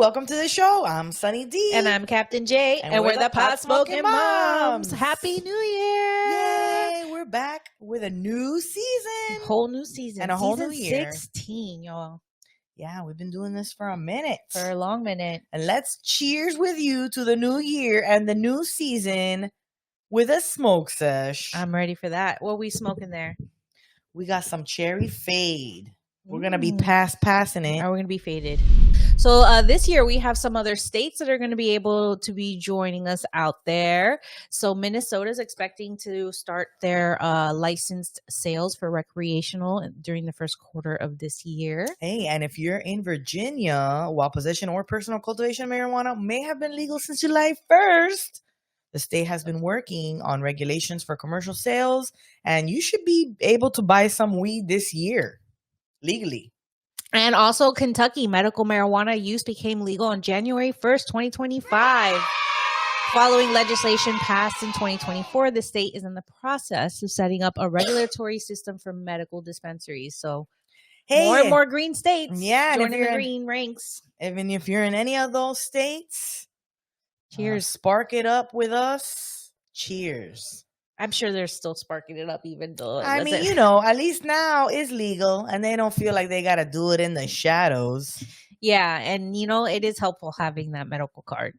welcome to the show. I'm Sunny D. And I'm Cap'n Jay. And we're the Pot Smoking Moms. Happy New Year. Yay, we're back with a new season. Whole new season. And a whole new year. 16, y'all. Yeah, we've been doing this for a minute. For a long minute. And let's cheers with you to the new year and the new season with a smoke sesh. I'm ready for that. What are we smoking there? We got some cherry fade. We're going to be passing it. Are we going to be faded? So this year we have some other states that are going to be able to be joining us out there. So Minnesota is expecting to start their licensed sales for recreational during the first quarter of this year. Hey, and if you're in Virginia, while possession or personal cultivation of marijuana may have been legal since July 1st, the state has been working on regulations for commercial sales, and you should be able to buy some weed this year legally. And also Kentucky, medical marijuana use became legal on January 1st, 2025. Following legislation passed in 2024, the state is in the process of setting up a regulatory system for medical dispensaries. So more and more green states joining the green ranks. Even if you're in any of those states, cheers. Spark it up with us. Cheers. I'm sure they're still sparking it up even though. I mean, you know, at least now it's legal and they don't feel like they got to do it in the shadows. Yeah. And, you know, it is helpful having that medical card.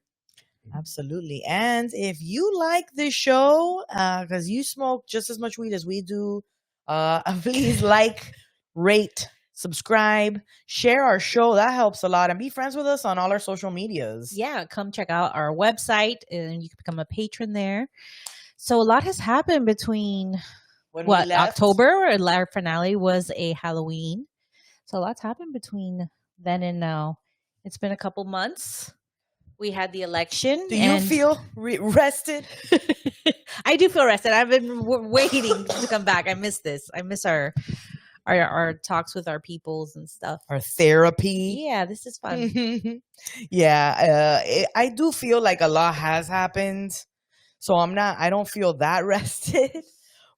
Absolutely. And if you like this show, because you smoke just as much weed as we do, please like, rate, subscribe, share our show. That helps a lot. And be friends with us on all our social medias. Yeah. Come check out our website and you can become a patron there. So a lot has happened between October, our finale was a Halloween. So a lot's happened between then and now. It's been a couple months. We had the election. Do you feel rested? I do feel rested. I've been waiting to come back. I miss this. I miss our talks with our peoples and stuff. Our therapy. Yeah, this is fun. Yeah, I do feel like a lot has happened. So I don't feel that rested,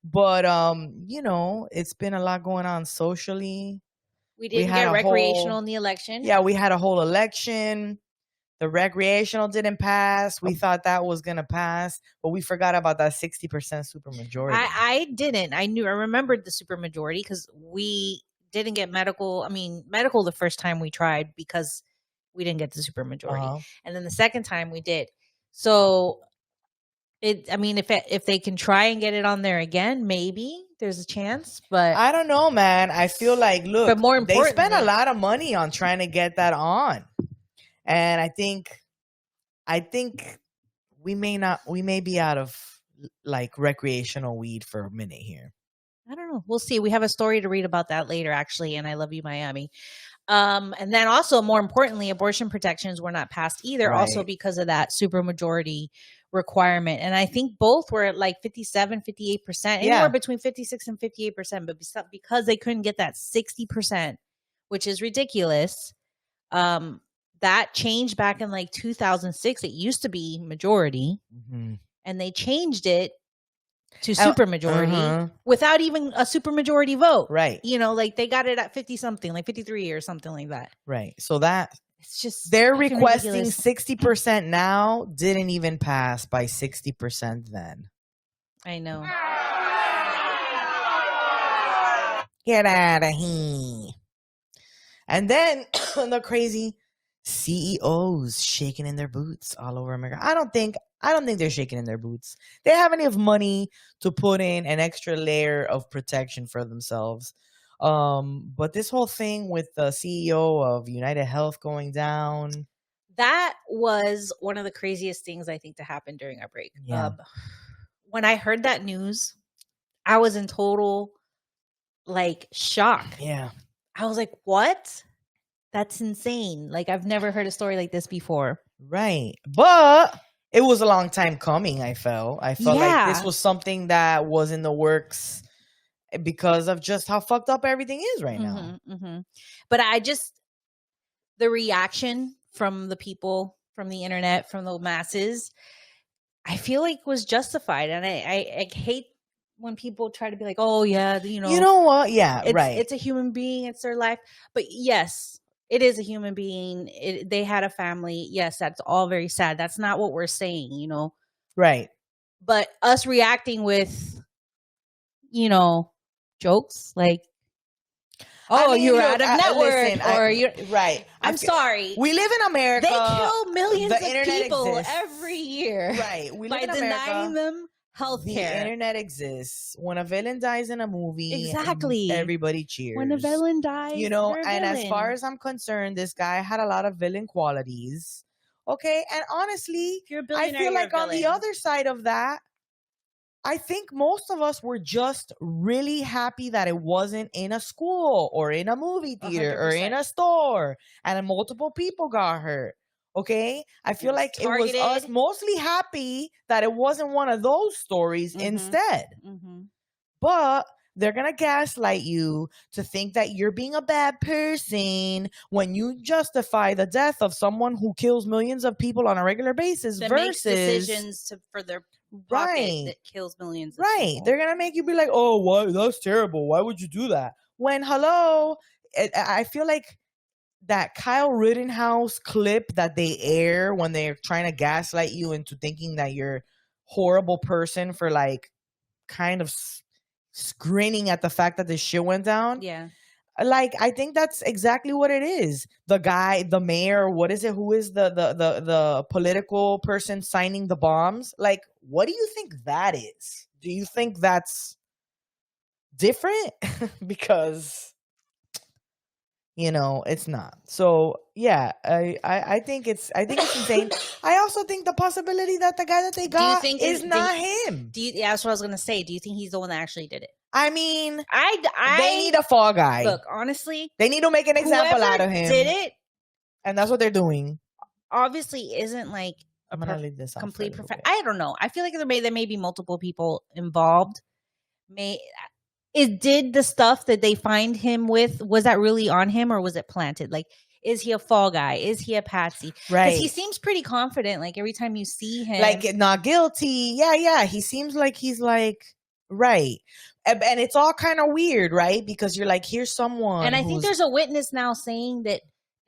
but, you know, it's been a lot going on socially. We didn't get recreational in the election. Yeah, we had a whole election. The recreational didn't pass. We thought that was going to pass, but we forgot about that 60% supermajority. I didn't. I remembered the supermajority because we didn't get medical the first time we tried because we didn't get the supermajority. Uh-huh. And then the second time we did. So if they can try and get it on there again, maybe there's a chance. But I don't know, man. I feel like, look, but more they spent a lot of money on trying to get that on, and I think we may be out of like recreational weed for a minute here. I don't know. We'll see. We have a story to read about that later, actually. And I love you, Miami. And then also, more importantly, abortion protections were not passed either, right. Also because of that supermajority requirement. And I think both were at like 57, 58%, anywhere between 56 and 58%. But because they couldn't get that 60%, which is ridiculous, that changed back in like 2006. It used to be majority, and they changed it to supermajority without even a supermajority vote. Right. You know, like they got it at 50 something, like 53 or something like that. Right. So that it's just they're requesting ridiculous. 60% now, didn't even pass by 60% then. I know. Get out of here. And then the crazy CEOs shaking in their boots all over America. I don't think they're shaking in their boots. They have enough money to put in an extra layer of protection for themselves. But this whole thing with the CEO of United Health going down. That was one of the craziest things I think to happen during our break. Yeah. When I heard that news, I was in total like shock. Yeah. I was like, what? That's insane. Like I've never heard a story like this before. Right. But it was a long time coming, I felt like this was something that was in the works because of just how fucked up everything is right now. But the reaction from the people, from the internet, from the masses, I feel like was justified. And I hate when people try to be like, oh yeah, you know. You know what? Yeah, right. It's a human being. It's their life. But yes, It is a human being. They had a family. Yes, that's all very sad. That's not what we're saying, you know. Right. But us reacting with, you know, jokes like, oh, you're out of network, or you're right. I'm sorry. We live in America. They kill millions The of internet people exists. every year. Right. We live by in America. denying them healthcare. The internet exists. When a villain dies in a movie, Exactly, everybody cheers. When a villain dies, you know, they're a and villain. as far as I'm concerned, this guy had a lot of villain qualities. Okay, and honestly, if you're a I billionaire, feel you're like a on the villain. other side of that, I think most of us were just really happy that it wasn't in a school or in a movie theater 100%. or in a store and multiple people got hurt. Okay? I feel like targeted. It was us mostly happy that it wasn't one of those stories instead. But they're going to gaslight you to think that you're being a bad person when you justify the death of someone who kills millions of people on a regular basis that versus makes decisions for their pocket that kills millions of people. They're going to make you be like, oh, why? That's terrible. Why would you do that? When, hello, I feel like that Kyle Rittenhouse clip that they air when they're trying to gaslight you into thinking that you're a horrible person for like kind of grinning at the fact that this shit went down. Yeah. Like, I think that's exactly what it is. The guy, the mayor, what is it? Who is the political person signing the bombs? Like, what do you think that is? Do you think that's different? Because, you know, it's not. So yeah, I think it's insane. I also think the possibility that the guy that they got is not him. Yeah, that's what I was gonna say. Do you think he's the one that actually did it? I mean, they need a fall guy. Look, honestly, they need to make an example out of him. Did it? And that's what they're doing. Obviously, isn't like I'm gonna leave this complete perfect. I don't know. I feel like there may be multiple people involved. Did the stuff that they find him with, was that really on him or was it planted? Like, is he a fall guy? Is he a patsy? Right. Because he seems pretty confident. Like every time you see him, like not guilty. Yeah. He seems like he's like right. And it's all kind of weird, right? Because you're like, here's someone. And I think there's a witness now saying that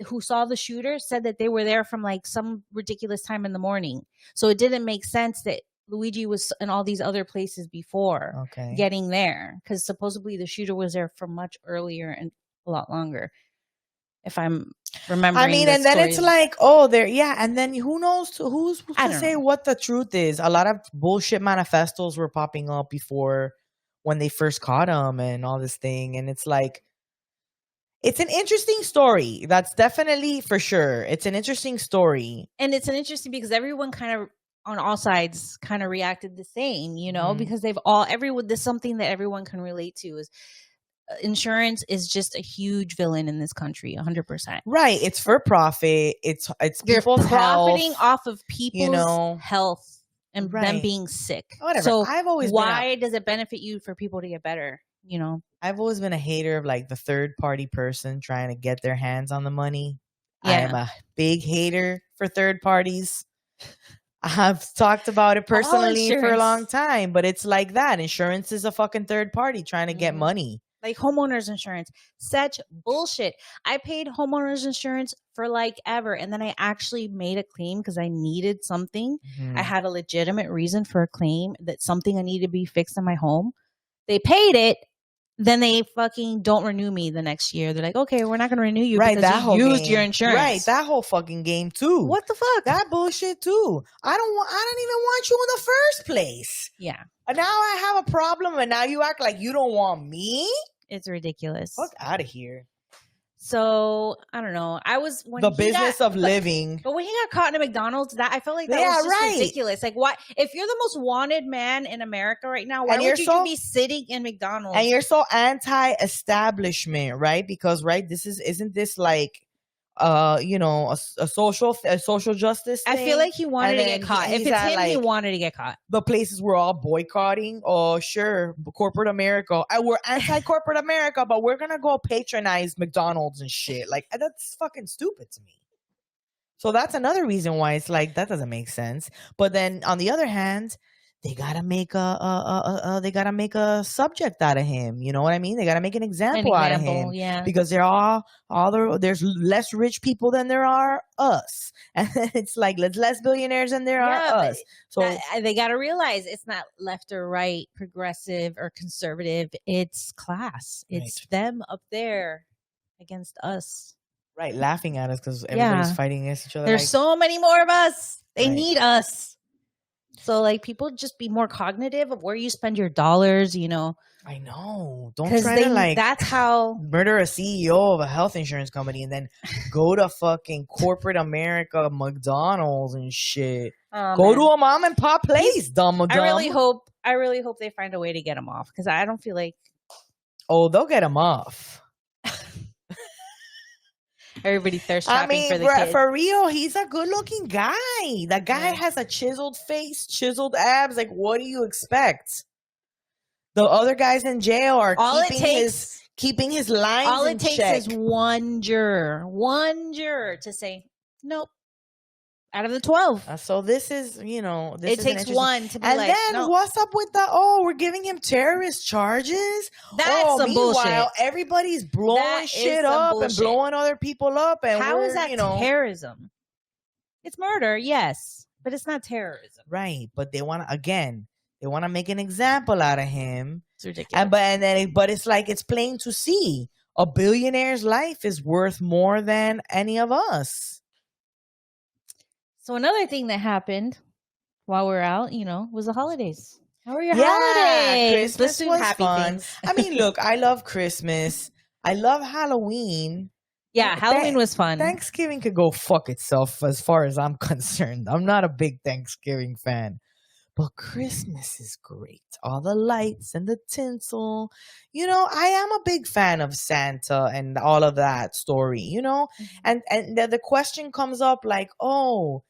who saw the shooter said that they were there from like some ridiculous time in the morning. So it didn't make sense that Luigi was in all these other places before getting there, because supposedly the shooter was there for much earlier and a lot longer, if I'm remembering. I mean, and then it's like, oh, there, yeah, and then who knows who's supposed to say what the truth is? A lot of bullshit manifestos were popping up before when they first caught him and all this thing, and it's like, it's an interesting story. That's definitely for sure. It's an interesting story, and it's an interesting because everyone kind of on all sides kind of reacted the same, you know, because there's something that everyone can relate to is insurance is just a huge villain in this country. 100%. Right. It's for profit. It's people's profiting health, off of people's health and them being sick. Whatever. So why does it benefit you for people to get better? You know, I've always been a hater of like the third party person trying to get their hands on the money. Yeah. I am a big hater for third parties. I've talked about it personally for a long time, but it's like that. Insurance is a fucking third party trying to get money. Like homeowners insurance. Such bullshit. I paid homeowners insurance for like ever. And then I actually made a claim because I needed something. I had a legitimate reason for a claim that something I needed to be fixed in my home. They paid it. Then they fucking don't renew me the next year. They're like, okay, we're not going to renew you because you used your insurance. Right, that whole fucking game too. What the fuck? That bullshit too. I don't even want you in the first place. Yeah. And now I have a problem and now you act like you don't want me? It's ridiculous. Fuck out of here. So I don't know. The business of living. But when he got caught in a McDonald's, that I felt like that was just ridiculous. Like, why? If you're the most wanted man in America right now, why would you be sitting in McDonald's? And you're so anti-establishment, right? Because isn't this like you know, a social justice thing? I feel like he wanted to get caught. If it's him, he wanted to get caught. The places we're all boycotting. Oh, sure, corporate America. We're anti-corporate America, but we're gonna go patronize McDonald's and shit. Like, that's fucking stupid to me. So that's another reason why it's like that doesn't make sense. But then on the other hand, they gotta make they gotta make a subject out of him. You know what I mean? They gotta make an example out of him. Yeah. Because there's less rich people than there are us, and it's like there's less billionaires than there are us. So they gotta realize it's not left or right, progressive or conservative. It's class. It's them up there against us. Right, laughing at us because everybody's fighting against each other. There's so many more of us. They need us. So, like, people just be more cognitive of where you spend your dollars, you know. I know. Don't try to, like, that's how murder a CEO of a health insurance company and then go to fucking corporate America, McDonald's and shit. Go to a mom and pop place, dumb. I really hope they find a way to get him off, because I don't feel like. Oh, they'll get him off. Everybody thirst trapping for the kid. For real, he's a good-looking guy. That guy has a chiseled face, chiseled abs. Like, what do you expect? The other guys in jail are keeping his lines. All it takes is one juror to say nope. Out of the 12. So this is, it takes one to be and like, then no. What's up with we're giving him terrorist charges? That's some bullshit. Everybody's blowing shit up and blowing other people up. And how is that terrorism? It's murder, yes, but it's not terrorism. Right, but they want to make an example out of him. It's ridiculous. But it's like, it's plain to see. A billionaire's life is worth more than any of us. So another thing that happened while we were out, was the holidays. How were your holidays? Christmas was fun. I mean, look, I love Christmas. I love Halloween. Yeah, Halloween was fun. Thanksgiving could go fuck itself as far as I'm concerned. I'm not a big Thanksgiving fan. But Christmas is great. All the lights and the tinsel. I am a big fan of Santa and all of that story, Mm-hmm. And the question comes up like, oh,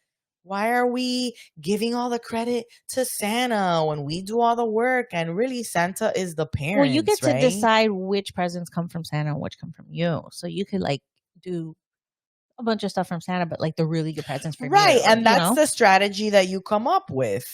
why are we giving all the credit to Santa when we do all the work? And really, Santa is the parent. Well, you get to decide which presents come from Santa and which come from you. So you could do a bunch of stuff from Santa, but the really good presents from you. Right. And that's the strategy that you come up with.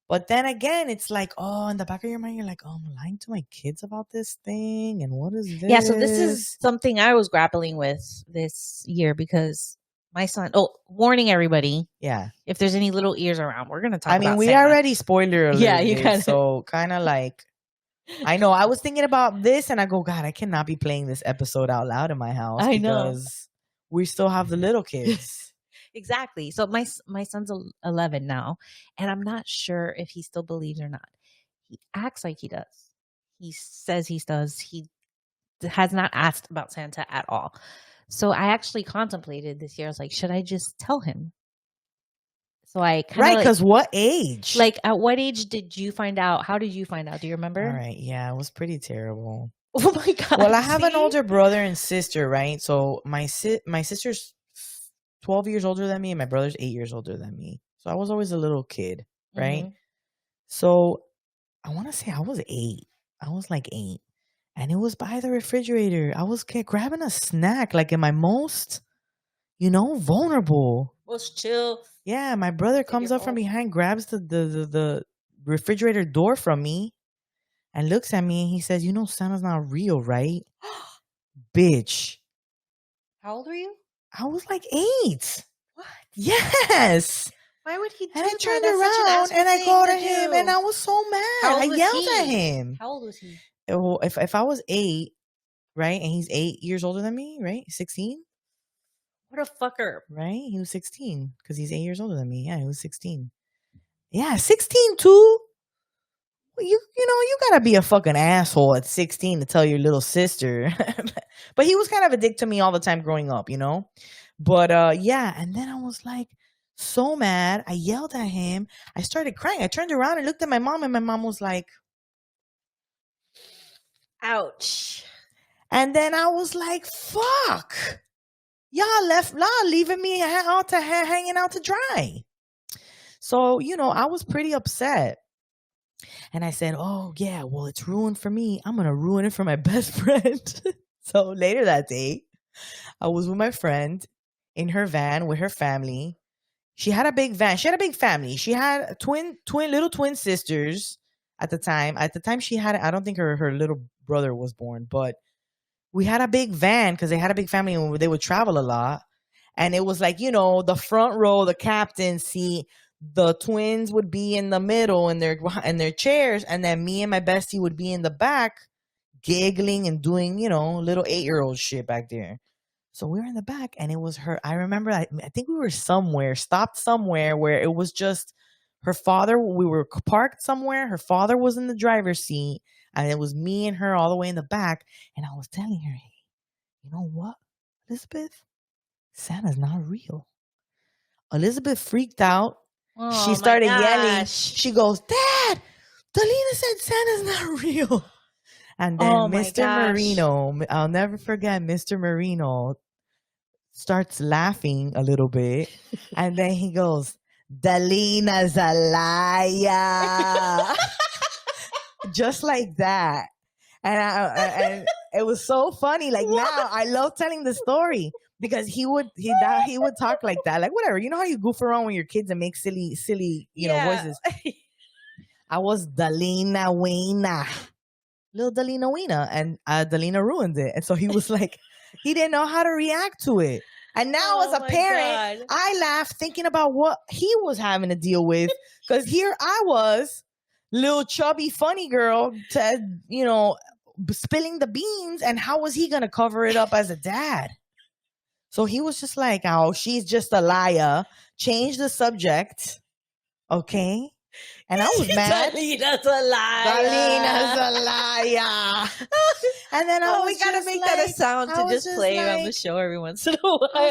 But then again, it's like, in the back of your mind, you're like, I'm lying to my kids about this thing. And what is this? Yeah, so this is something I was grappling with this year because my son, warning everybody. Yeah. If there's any little ears around, we're going to talk about we Santa. already spoiler alert. Yeah, you kind of. So kind of like, I know, I was thinking about this and I go, God, I cannot be playing this episode out loud in my house. I know. Because we still have the little kids. Exactly. So my son's 11 now, and I'm not sure if he still believes or not. He acts like he does. He says he does. He has not asked about Santa at all. So I actually contemplated this year. I was like, should I just tell him? So I because what age? At what age did you find out? How did you find out? Do you remember? All right. Yeah, it was pretty terrible. Oh my God. Well, I have an older brother and sister, right? So my sister's 12 years older than me and my brother's 8 years older than me. So I was always a little kid, right? Mm-hmm. So I want to say I was 8. I was like 8. And it was by the refrigerator. I was grabbing a snack in my most, vulnerable. Most chill. Yeah, my brother comes up from behind, grabs the refrigerator door from me and looks at me and he says, Santa's not real, right? Bitch. How old were you? I was like 8. What? Yes. Why would he do that? And I turned around and I go to him and I was so mad. I yelled at him. How old was he? Well, if I was 8, right, and he's 8 years older than me, right? 16? What a fucker. Right? He was 16 because he's 8 years older than me. Yeah, he was 16. Yeah, 16 too. You gotta be a fucking asshole at 16 to tell your little sister. But he was kind of a dick to me all the time growing up, But yeah, and then I was like so mad. I yelled at him. I started crying. I turned around and looked at my mom, and my mom was like, ouch. And then I was like, fuck. Y'all leaving me hanging out to dry. So, I was pretty upset. And I said, oh, yeah, well, it's ruined for me. I'm going to ruin it for my best friend. So later that day, I was with my friend in her van with her family. She had a big van. She had a big family. She had little twin sisters at the time. At the time she had, I don't think her little brother was born, but we had a big van because they had a big family and they would travel a lot. And it was like, the front row, the captain seat, the twins would be in the middle in their chairs, and then me and my bestie would be in the back giggling and doing, little 8-year-old shit back there. So we were in the back and it was her. I remember, I think we were stopped somewhere where it was just her father. We were parked somewhere. Her father was in the driver's seat and it was me and her all the way in the back. And I was telling her, hey, you know what, Elizabeth? Santa's not real. Elizabeth freaked out. Oh, she started my yelling. gosh. She goes, Dad, Delina said Santa's not real. And then Oh, my Mr. gosh. Marino, I'll never forget, Mr. Marino starts laughing a little bit. And then he goes, Delina's a liar. Just like that. And it was so funny. Like, now I love telling the story because he would talk like that. Like, whatever. You know how you goof around with your kids and make silly, voices? I was Delina Weena. Little Delina Weena. And Delina ruined it. And so he was like, he didn't know how to react to it. And now as a parent, God, I laugh thinking about what he was having to deal with. Because here I was, little chubby funny girl, spilling the beans, and how was he gonna cover it up as a dad? So he was just like, oh, she's just a liar. Change the subject. Okay. And I was mad. Delina's a liar. Delina's a liar. And then we gotta make that a sound to just play on the show every once in a while. I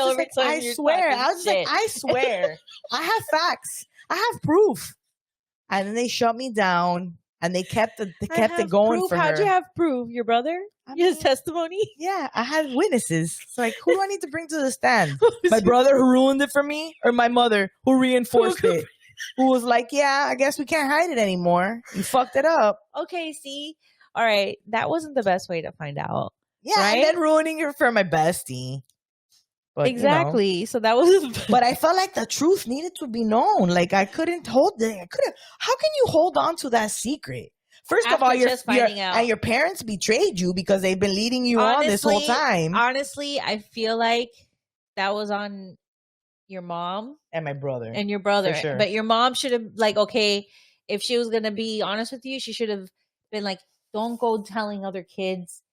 swear. I was like, I swear. I have facts. I have proof. And then they shut me down, and they kept it going proof. for her. How'd you have proof? Your brother? His testimony? Yeah, I had witnesses. It's like, who do I need to bring to the stand? My brother who ruined it for me, or my mother who reinforced it? Who was like, yeah, I guess we can't hide it anymore. You fucked it up. Okay, see? All right. That wasn't the best way to find out. Yeah, right? And then ruining it for my bestie. But, exactly. So that was. But I felt like the truth needed to be known. Like, I couldn't hold it. How can you hold on to that secret? First of all, your parents betrayed you because they've been leading you on this whole time. Honestly, I feel like that was on your mom and my brother and your brother. Sure. But your mom should have, like, okay, if she was gonna be honest with you, she should have been like, don't go telling other kids.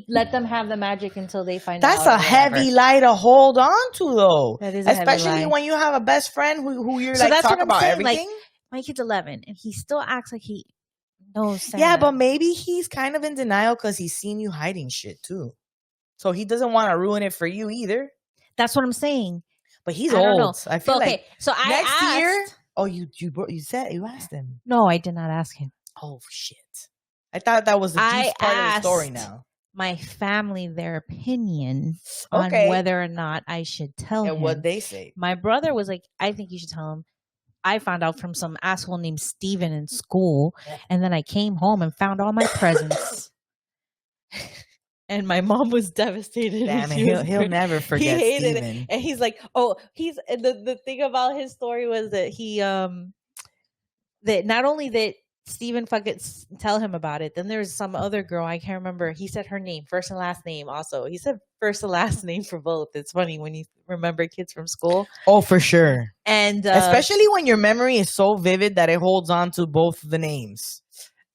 Let them have the magic until they find out. That's a heavy lie to hold on to, though. That is especially when you have a best friend who you're so like talk about saying, everything. Like, my kid's 11 and he still acts like he knows Santa. Yeah, but maybe he's kind of in denial because he's seen you hiding shit too, so he doesn't want to ruin it for you either. That's what I'm saying. But he's old. I feel like so next year. Oh, you asked him? No, I did not ask him. Oh shit! I thought that was the deep part of the story. Now, my family, their opinion on whether or not I should tell him. And what they say. My brother was like, I think you should tell him. I found out from some asshole named Steven in school. And then I came home and found all my presents. And my mom was devastated. Damn it, he'll never forget Steven. It. And he's like, the thing about his story was that he, that not only that Steven fucking tell him about it. Then there's some other girl. I can't remember. He said her name, first and last name also. He said first and last name for both. It's funny when you remember kids from school. Oh, for sure. And especially when your memory is so vivid that it holds on to both the names.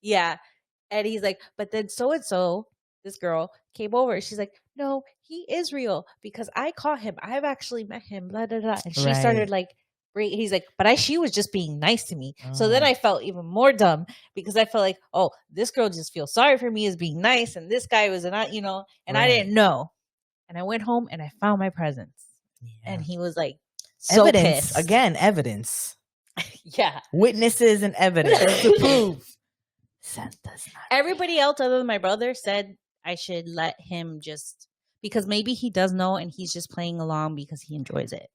Yeah. And he's like, but then so-and-so, this girl, came over. She's like, no, he is real because I caught him. I've actually met him, blah, blah, blah. And she started like, he's like, but she was just being nice to me. So then I felt even more dumb because I felt like, oh, this girl just feels sorry for me as being nice. And this guy was not, and I didn't know. And I went home and I found my presents. Yeah. And he was like, so evidence. pissed. Again, evidence. Yeah. Witnesses and evidence to prove. Santa's not Everybody else other than my brother said I should let him just, because maybe he does know and he's just playing along because he enjoys it.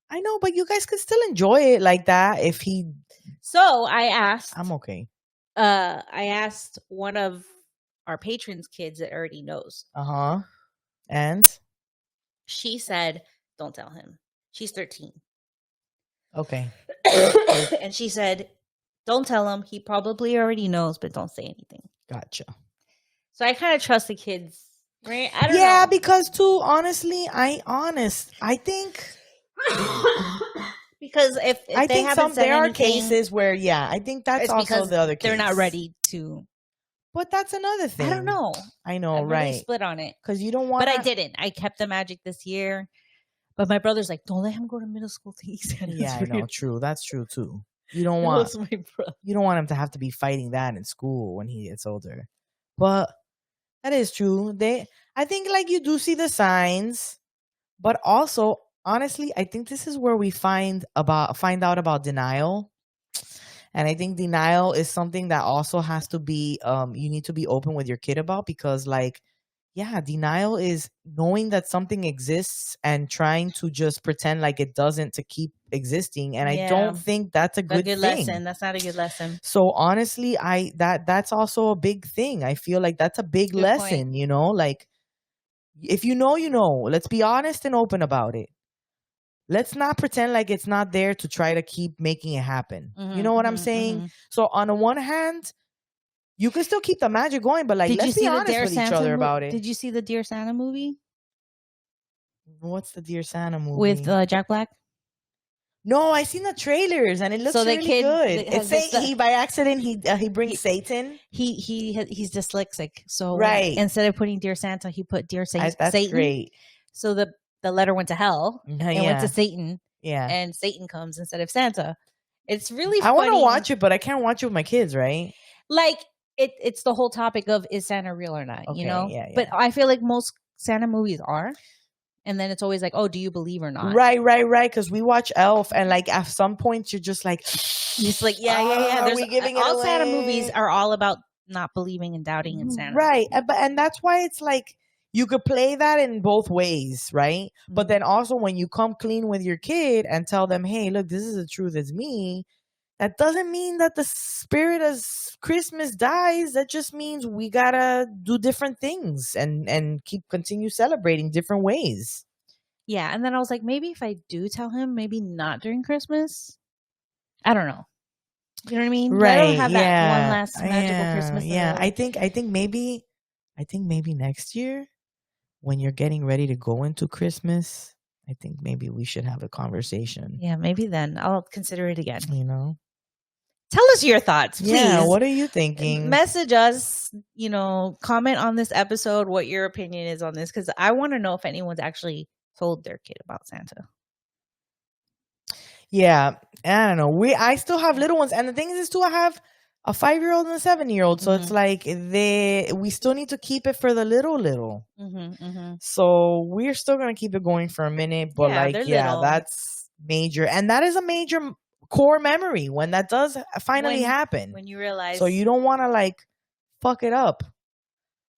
I know, but you guys could still enjoy it like that if he. So I asked. I'm okay. I asked one of our patrons' kids that already knows. And? She said, don't tell him. She's 13. Okay. And she said, don't tell him. He probably already knows, but don't say anything. Gotcha. So I kind of trust the kids, right? I don't Yeah, know. because too, honestly, I think Because if I they think haven't said there are anything, cases where I think that's it's also because the other case. they're not ready to. But that's another thing. I don't know. I know, I'm right? really split on it. Because you don't want. But I didn't. I kept the magic this year. But my brother's like, don't let him go to middle school to eat Santa's Yeah, I know. food. True. That's true too. You don't That want. was my brother. You don't want him to have to be fighting that in school when he gets older. But that is true. I think like you do see the signs, but also honestly, I think this is where we find out about denial. And I think denial is something that also has to be you need to be open with your kid about, because like denial is knowing that something exists and trying to just pretend like it doesn't to keep existing. And I don't think that's a good thing. Lesson. That's not a good lesson. So honestly, that's also a big thing. I feel like that's a big lesson, you know, like if you know, let's be honest and open about it. Let's not pretend like it's not there to try to keep making it happen. You know what I'm saying? So on the one hand, you can still keep the magic going, but like, let's be honest with each other about it. Did you see the Dear Santa movie? What's the Dear Santa movie? With Jack Black? No, I seen the trailers and it looks really good. It's saying he by accident he brings Satan. He's dyslexic, so instead of putting Dear Santa, he put Dear Satan. That's great. So the letter went to hell and went to Satan. Yeah, and Satan comes instead of Santa. It's really. I want to watch it, but I can't watch it with my kids, right? Like it's the whole topic of, is Santa real or not? Okay, you know. Yeah. But I feel like most Santa movies are. And then it's always like, oh, do you believe or not? Right. Because we watch Elf, and like at some point you're just like, yeah. Are we giving all it away? Santa movies are all about not believing and doubting in Santa. Right, and that's why it's like you could play that in both ways, right? Mm-hmm. But then also when you come clean with your kid and tell them, hey, look, this is the truth, it's me. That doesn't mean that the spirit of Christmas dies. That just means we gotta do different things and continue celebrating different ways. Yeah, and then I was like, maybe if I do tell him, maybe not during Christmas. I don't know. You know what I mean? Right. I don't have that one last magical Christmas. Yeah. I think maybe next year when you're getting ready to go into Christmas, I think maybe we should have a conversation. Yeah, maybe then I'll consider it again. You know? Tell us your thoughts, please. Yeah, what are you thinking? Message us, comment on this episode what your opinion is on this, because I want to know if anyone's actually told their kid about Santa. Yeah, I don't know. I still have little ones, and the thing is too, I have a 5-year-old and a 7-year-old, so it's like we still need to keep it for the little. So we're still gonna keep it going for a minute, but that's major, and that is a major core memory when that does finally happen. When you realize, so you don't want to like fuck it up,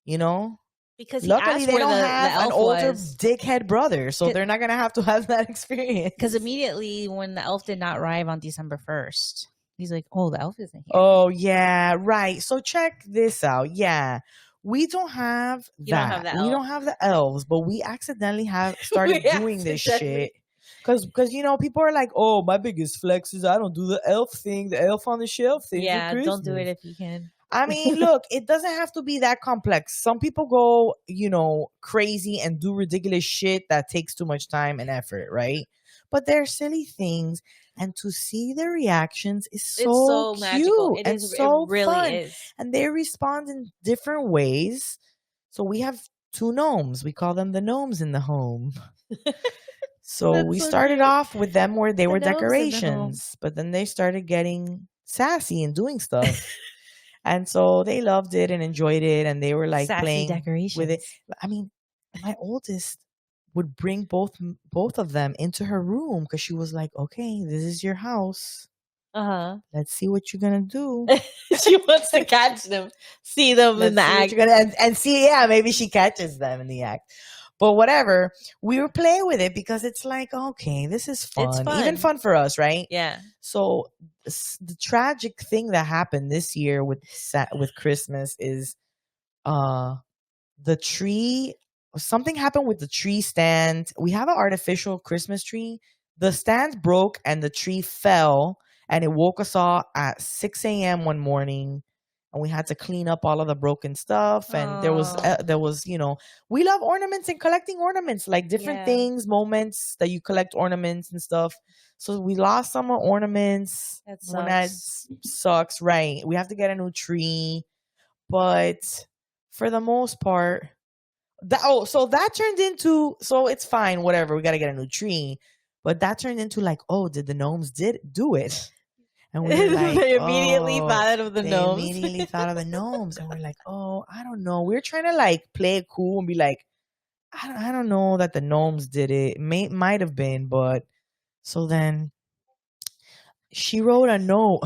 because luckily they don't have an older dickhead brother, so they're not gonna have to have that experience. Because immediately when the elf did not arrive on December 1st, he's like, "Oh, the elf isn't here." Oh yeah, right. So check this out. Yeah, we don't have that. We don't have the elves, but we accidentally have started doing this shit. Because people are like, oh, my biggest flex is I don't do the elf thing, the elf on the shelf thing. Yeah, don't do it if you can. I mean, look, it doesn't have to be that complex. Some people go, crazy and do ridiculous shit that takes too much time and effort, right? But they're silly things, and to see their reactions is so cute. Magical. It really fun. Is. And they respond in different ways. So we have 2 gnomes. We call them the gnomes in the home. So we started off with them where they were decorations, but then they started getting sassy and doing stuff. And so they loved it and enjoyed it, and they were like sassy playing with it. I mean, my oldest would bring both of them into her room because she was like, okay, this is your house. Let's see what you're gonna do. She wants to catch them, see them in the act, and see. Yeah, maybe she catches them in the act. But whatever, we were playing with it because it's like, okay, this is fun. It's fun. Even fun for us, right? Yeah. So the tragic thing that happened this year with Christmas is the tree. Something happened with the tree stand. We have an artificial Christmas tree The stand broke and the tree fell, and it woke us all at 6 a.m. one morning, and we had to clean up all of the broken stuff. And there was, we love ornaments and collecting ornaments, like different things, moments that you collect ornaments and stuff. So we lost some ornaments. That When that sucks, right? We have to get a new tree, but for the most part, so that turned into, so it's fine, whatever. We got to get a new tree, but that turned into like, did the gnomes do it? And we were like, they immediately thought of the gnomes. Immediately thought of the gnomes, and we're like, I don't know. We're trying to like play it cool and be like, I don't know that the gnomes did it. Might have been, but so then she wrote a note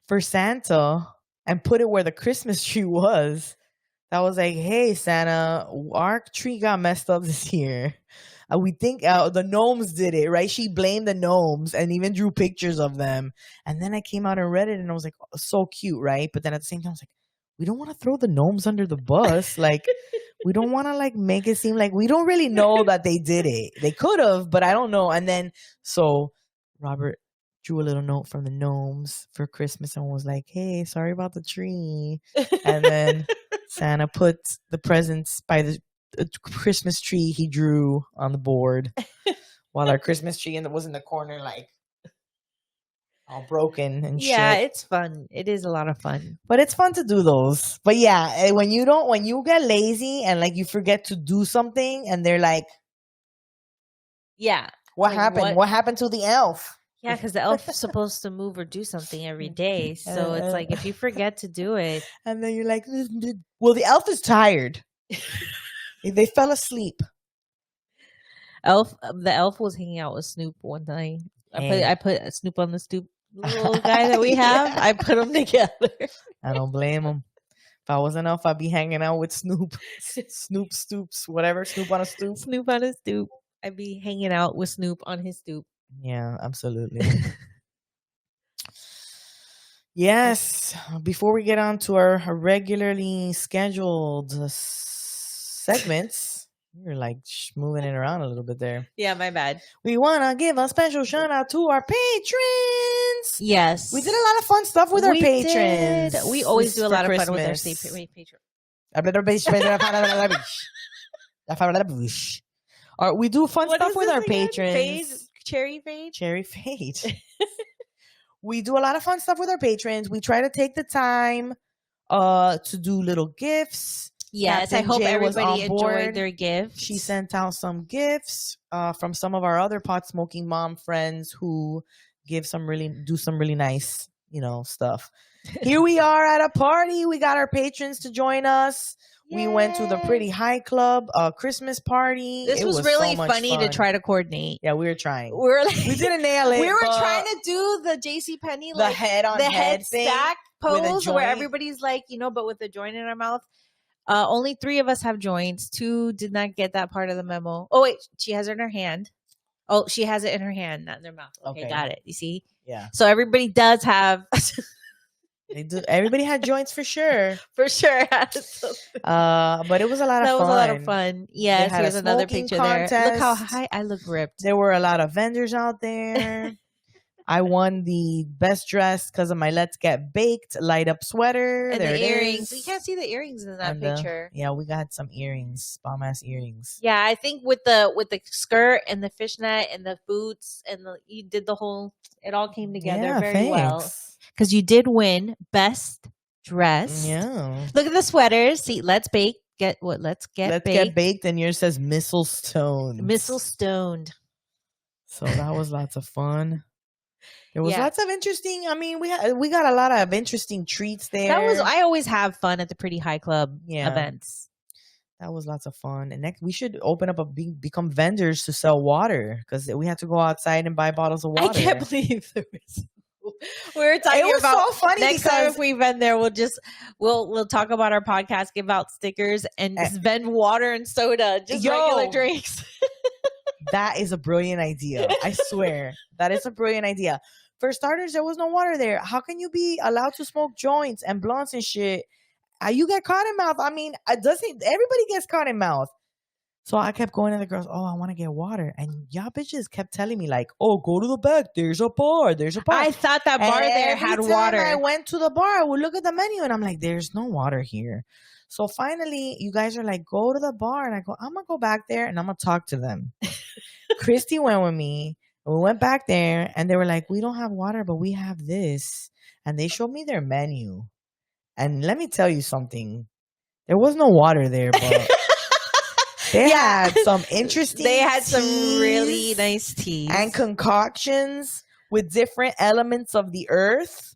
for Santa and put it where the Christmas tree was. That was like, hey, Santa, our tree got messed up this year. We think the gnomes did it, right? She blamed the gnomes and even drew pictures of them. And then I came out and read it and I was like, so cute, right? But then at the same time, I was like, we don't want to throw the gnomes under the bus. Like, we don't want to like make it seem like we don't really know that they did it. They could have, but I don't know. And then, so Robert drew a little note from the gnomes for Christmas and was like, hey, sorry about the tree. And then Santa put the presents by the Christmas tree he drew on the board, while our Christmas tree was in the corner, like all broken and shit. Yeah, it's fun. It is a lot of fun. But it's fun to do those. But yeah, when you get lazy and like you forget to do something and they're like, yeah, what happened? What happened to the elf? Yeah, because the elf is supposed to move or do something every day. So it's like if you forget to do it. And then you're like, well, the elf is tired. They fell asleep. The elf was hanging out with Snoop one night. I put Snoop on the stoop, little guy that we have. Yeah. I put them together. I don't blame him. If I was an elf, I'd be hanging out with Snoop. Snoop stoops, whatever. Snoop on a stoop. Snoop on a stoop. I'd be hanging out with Snoop on his stoop. Yeah, absolutely. Yes. Before we get on to our regularly scheduled segments, you're like moving it around a little bit there. Yeah, my bad. We want to give a special shout out to our patrons. Yes. We did a lot of fun stuff with our patrons. We always do a lot of fun with our patrons. We do fun stuff with our patrons. Cherry fade. We do a lot of fun stuff with our patrons. We try to take the time to do little gifts. Yes, Cap'n I hope Jay everybody enjoyed their gifts. She sent out some gifts from some of our other pot smoking mom friends who do some really nice, stuff. Here we are at a party. We got our patrons to join us. Yay. We went to the Pretty High Club Christmas party. This was really so funny to try to coordinate. Yeah, we were trying. We didn't nail it. We were trying to do the JCPenney, the head stack pose where everybody's like, but with the joint in our mouth. Only 3 of us have joints. 2 did not get that part of the memo. Oh wait, she has it in her hand. Oh, she has it in her hand, not in their mouth. Okay, got it. You see? Yeah. So everybody does have. They do. Everybody had joints for sure. For sure. But it was a lot of fun. That was a lot of fun. Yes, here's another picture contest. There. Look how high I look ripped. There were a lot of vendors out there. I won the best dress because of my Let's Get Baked light up sweater. And the earrings. You can't see the earrings in that picture. Yeah, we got some earrings, bomb ass earrings. Yeah, I think with the skirt and the fishnet and the boots and you did the whole. It all came together very well. Because you did win best dress. Yeah. Look at the sweaters. See, let's bake. Let's get baked. And yours says missile stoned. Missile stoned. So that was lots of fun. There was lots of interesting. I mean, we got a lot of interesting treats there. I always have fun at the Pretty High Club events. That was lots of fun. And next, we should open up become vendors to sell water because we had to go outside and buy bottles of water. I can't believe there was. We were talking it was about so funny next time if we vend there, we'll talk about our podcast, give out stickers, and just vend water and soda, just regular drinks. That is a brilliant idea. I swear, that is a brilliant idea. For starters, there was no water there. How can you be allowed to smoke joints and blunts and shit? You get cotton mouth. I mean, everybody gets cotton mouth. So I kept going to the girls, oh, I want to get water. And y'all bitches kept telling me, like, oh, go to the back. There's a bar. There's a bar. I thought that bar there had water. I went to the bar, I would look at the menu and I'm like, there's no water here. So finally, you guys are like, go to the bar. And I go, I'm going to go back there and I'm going to talk to them. Christy went with me. We went back there and they were like, we don't have water, but we have this. And they showed me their menu. And let me tell you something. There was no water there, but they had some interesting They had some really nice teas. And concoctions with different elements of the earth.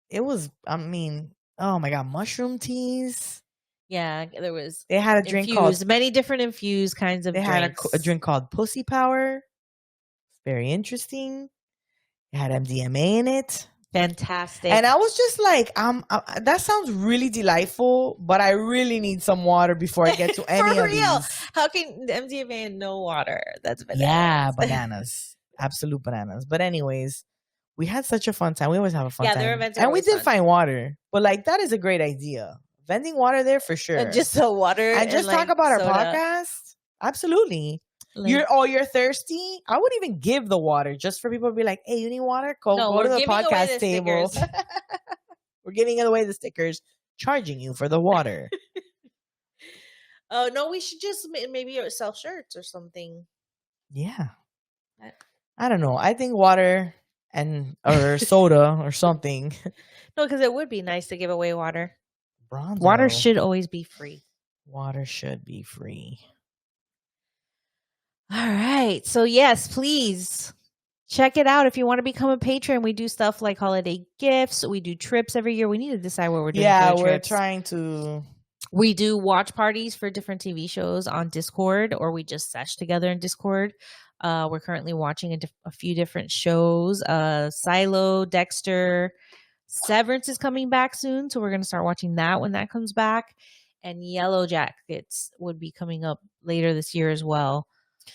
It was, I mean, oh my God, mushroom teas. Yeah, there was. They had a drink called many different infused kinds of. They drinks. had a drink called Pussy Power. Very interesting. It had MDMA in it. Fantastic. And I was just like, that sounds really delightful, but I really need some water before I get to any of these. How can MDMA and no water? That's bananas. Yeah, bananas. Absolute bananas. But anyways, we had such a fun time. We always have a fun time. Their events are and we did fun. find water. But like, that is a great idea. Vending water there for sure. And just the water. And just talk about soda. Our podcast. Absolutely. You're thirsty. I would even give the water just for people to be like, hey, you need water? Go to the podcast table. We're giving away the stickers, charging you for the water. Oh, no, we should just maybe sell shirts or something. Yeah. I don't know. I think water or soda or something. No, because it would be nice to give away water. Bronzo. Water should always be free. Water should be free. All right. So yes, please check it out. If you want to become a patron, we do stuff like holiday gifts. We do trips every year. We need to decide what we're doing. Yeah, we're trying to. We do watch parties for different TV shows on Discord, or we just sesh together in Discord. We're currently watching a few different shows. Silo, Dexter, Severance is coming back soon, so we're going to start watching that when that comes back. And Yellow Jackets would be coming up later this year as well.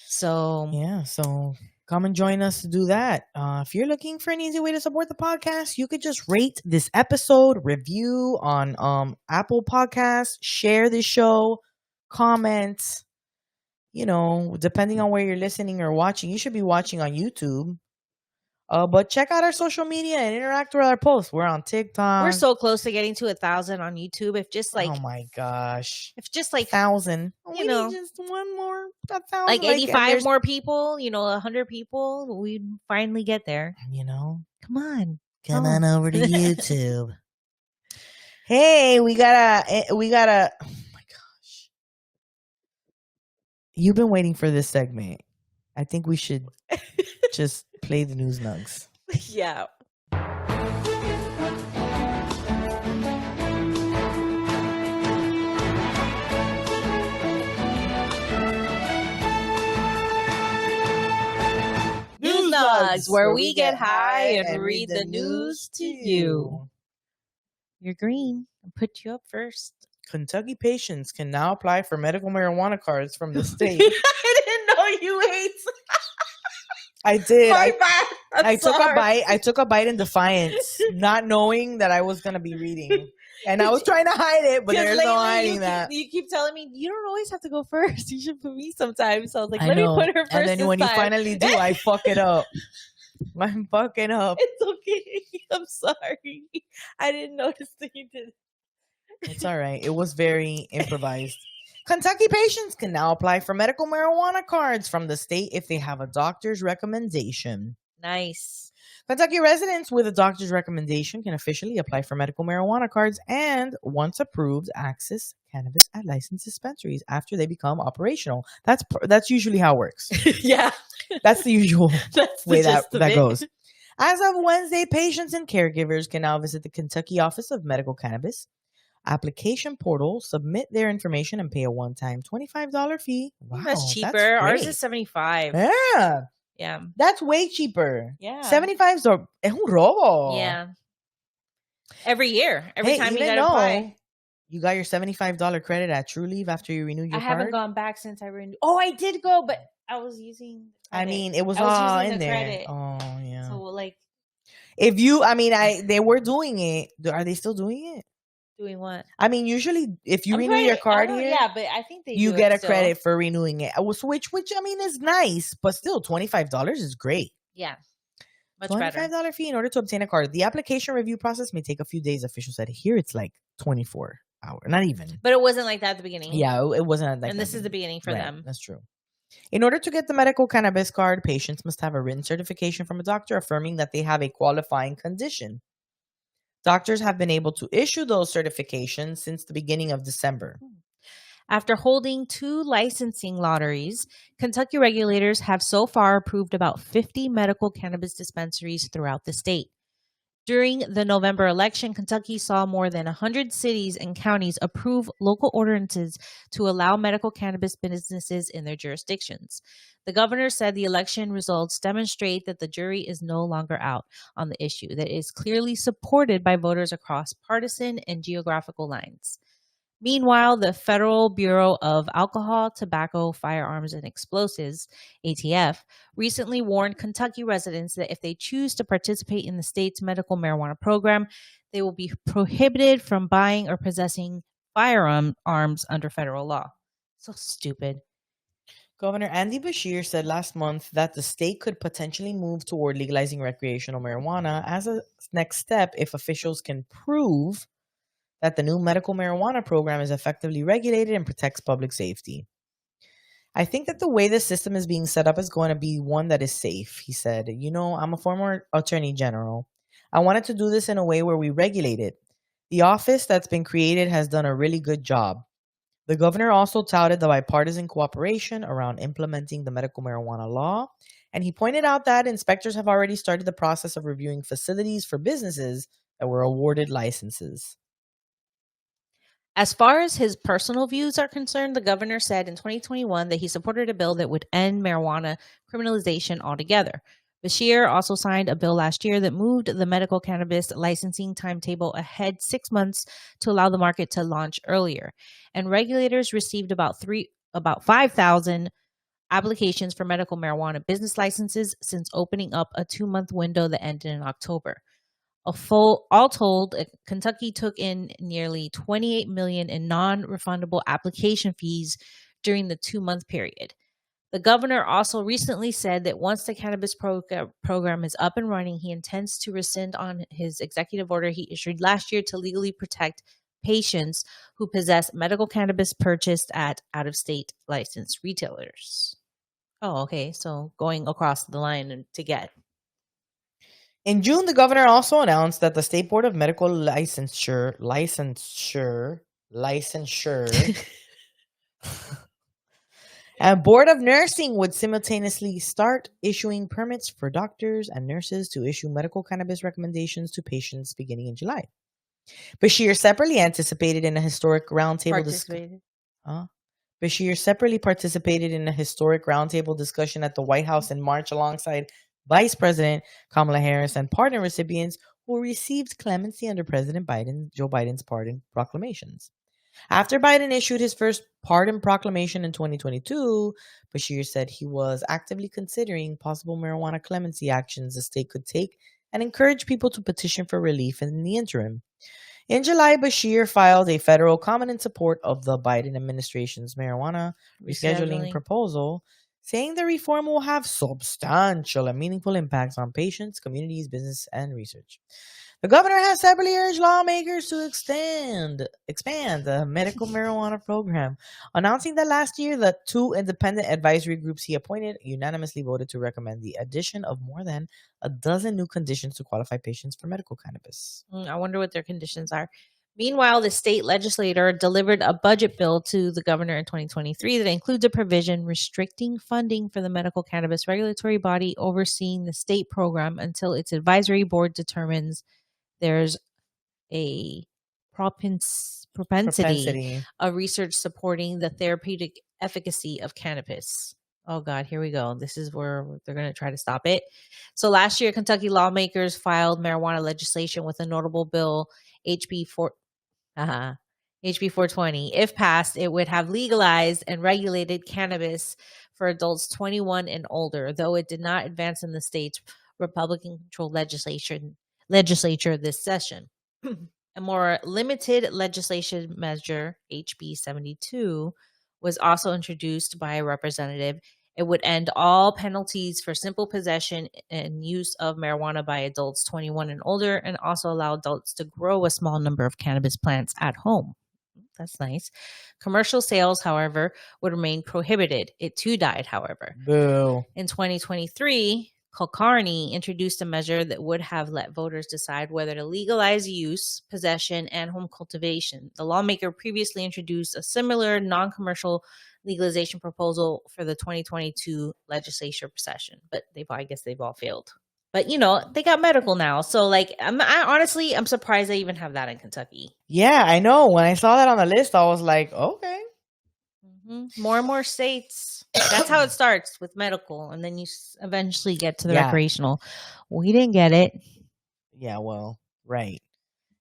So yeah, so come and join us to do that. If you're looking for an easy way to support the podcast, you could just rate this episode, review on Apple Podcasts, share the show, comment. You know, depending on where you're listening or watching, you should be watching on YouTube. But check out our social media and interact with our posts. We're on TikTok. We're so close to getting to 1,000 on YouTube. If just like, oh my gosh, if just like 1,000, you know, just one more, 1,000, like 85 more people, 100 people, we'd finally get there. You know, come on over to YouTube. Hey, we gotta. Oh my gosh, you've been waiting for this segment. I think we should just play the news nugs. Yeah. News Nugs, where we get high and read the news to you. You're green. I'll put you up first. Kentucky patients can now apply for medical marijuana cards from the state. I didn't know you ate. I did. I took a bite in defiance, not knowing that I was gonna be reading, and I was trying to hide it, but there's no hiding that. You keep telling me you don't always have to go first. You should put me sometimes. So I was like, let me put her first. And then when you finally do, I fuck it up. I'm fucking up. It's okay. I'm sorry. I didn't notice that you did. It's all right. It was very improvised. Kentucky patients can now apply for medical marijuana cards from the state if they have a doctor's recommendation. Nice. Kentucky residents with a doctor's recommendation can officially apply for medical marijuana cards and, once approved, access cannabis at licensed dispensaries after they become operational. That's usually how it works. Yeah. That's the usual way that goes. As of Wednesday, patients and caregivers can now visit the Kentucky Office of Medical Cannabis application portal, submit their information, and pay a one-time $25 fee. Wow, that's cheaper. Ours is $75. Yeah, that's way cheaper. Yeah, $75 es un robo. Yeah, every year, every time you gotta apply. You got your $75 credit at True Leave after you renewed your card? I haven't gone back since I renewed. Oh, I did go, but I was using. I mean, it was all in there. Credit. Oh yeah. So like, if you, they were doing it. Are they still doing it? Doing what? I mean, usually if you renew your card here, yeah, but I think they you do get it a still. credit for renewing it. Which I mean is nice, but still $25 is great. Yeah, much $25 better. fee in order to obtain a card. The application review process may take a few days. Officials said here it's like 24 hours, not even. But it wasn't like that at the beginning. Yeah, it wasn't like and that. this is the beginning for Right, them. That's true. In order to get the medical cannabis card, patients must have a written certification from a doctor affirming that they have a qualifying condition. Doctors have been able to issue those certifications since the beginning of December. After holding 2 licensing lotteries, Kentucky regulators have so far approved about 50 medical cannabis dispensaries throughout the state. During the November election, Kentucky saw more than 100 cities and counties approve local ordinances to allow medical cannabis businesses in their jurisdictions. The governor said the election results demonstrate that the jury is no longer out on the issue, that it is clearly supported by voters across partisan and geographical lines. Meanwhile, the Federal Bureau of Alcohol, Tobacco, Firearms, and Explosives, ATF, recently warned Kentucky residents that if they choose to participate in the state's medical marijuana program, they will be prohibited from buying or possessing firearms under federal law. So stupid. Governor Andy Beshear said last month that the state could potentially move toward legalizing recreational marijuana as a next step if officials can prove that the new medical marijuana program is effectively regulated and protects public safety. I think that the way the system is being set up is going to be one that is safe, he said. I'm a former attorney general. I wanted to do this in a way where we regulate it. The office that's been created has done a really good job. The governor also touted the bipartisan cooperation around implementing the medical marijuana law, and he pointed out that inspectors have already started the process of reviewing facilities for businesses that were awarded licenses. As far as his personal views are concerned, the governor said in 2021 that he supported a bill that would end marijuana criminalization altogether. Beshear also signed a bill last year that moved the medical cannabis licensing timetable ahead 6 months to allow the market to launch earlier. And regulators received about 5,000 applications for medical marijuana business licenses since opening up a 2-month window that ended in October. All told, Kentucky took in nearly $28 million in non-refundable application fees during the 2-month period. The governor also recently said that once the cannabis program is up and running, he intends to rescind on his executive order he issued last year to legally protect patients who possess medical cannabis purchased at out-of-state licensed retailers. Oh, okay. So going across the line to get. In June, the governor also announced that the State Board of Medical Licensure and Board of Nursing would simultaneously start issuing permits for doctors and nurses to issue medical cannabis recommendations to patients beginning in July. Beshear separately participated in a historic roundtable discussion at the White House in March alongside Vice President Kamala Harris and pardon recipients who received clemency under Joe Biden's pardon proclamations. After Biden issued his first pardon proclamation in 2022, Beshear said he was actively considering possible marijuana clemency actions the state could take and encourage people to petition for relief in the interim. In July, Beshear filed a federal comment in support of the Biden administration's marijuana rescheduling proposal, saying the reform will have substantial and meaningful impacts on patients, communities, business, and research. The governor has separately urged lawmakers to expand the medical marijuana program, announcing that last year the 2 independent advisory groups he appointed unanimously voted to recommend the addition of more than a dozen new conditions to qualify patients for medical cannabis. I wonder what their conditions are. Meanwhile, the state legislature delivered a budget bill to the governor in 2023 that includes a provision restricting funding for the medical cannabis regulatory body overseeing the state program until its advisory board determines there's a propensity of research supporting the therapeutic efficacy of cannabis. Oh God, here we go. This is where they're going to try to stop it. So last year, Kentucky lawmakers filed marijuana legislation with a notable bill, HB 420. If passed, it would have legalized and regulated cannabis for adults 21 and older, though it did not advance in the state's Republican-controlled legislature this session. A more limited legislation measure, HB 72, was also introduced by a representative. It would end all penalties for simple possession and use of marijuana by adults 21 and older, and also allow adults to grow a small number of cannabis plants at home. That's nice. Commercial sales, however, would remain prohibited. It too died, however. Boo. In 2023, Kulkarni introduced a measure that would have let voters decide whether to legalize use, possession, and home cultivation. The lawmaker previously introduced a similar non-commercial legalization proposal for the 2022 legislature session, but I guess they've all failed. But you know, they got medical now, so like, I'm surprised they even have that in Kentucky. Yeah, I know. When I saw that on the list, I was like, okay. More and more states. That's how it starts with medical, and then you eventually get to the recreational. We didn't get it. Yeah, well, right.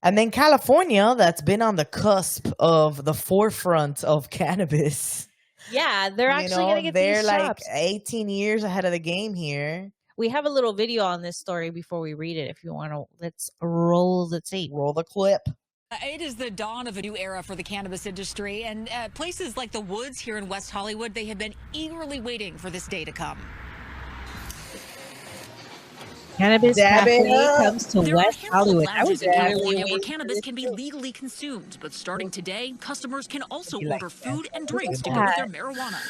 And then California, that's been on the cusp of the forefront of cannabis. Yeah, they're actually going to get these shops. They're like 18 years ahead of the game here. We have a little video on this story before we read it. If you want to, let's roll the tape. Roll the clip. It is the dawn of a new era for the cannabis industry, and places like the Woods here in West Hollywood, they have been eagerly waiting for this day to come. Cannabis Cafe comes to West Hollywood. I was in California where cannabis can be legally consumed, but starting today, customers can also order food and drinks to go with their marijuana.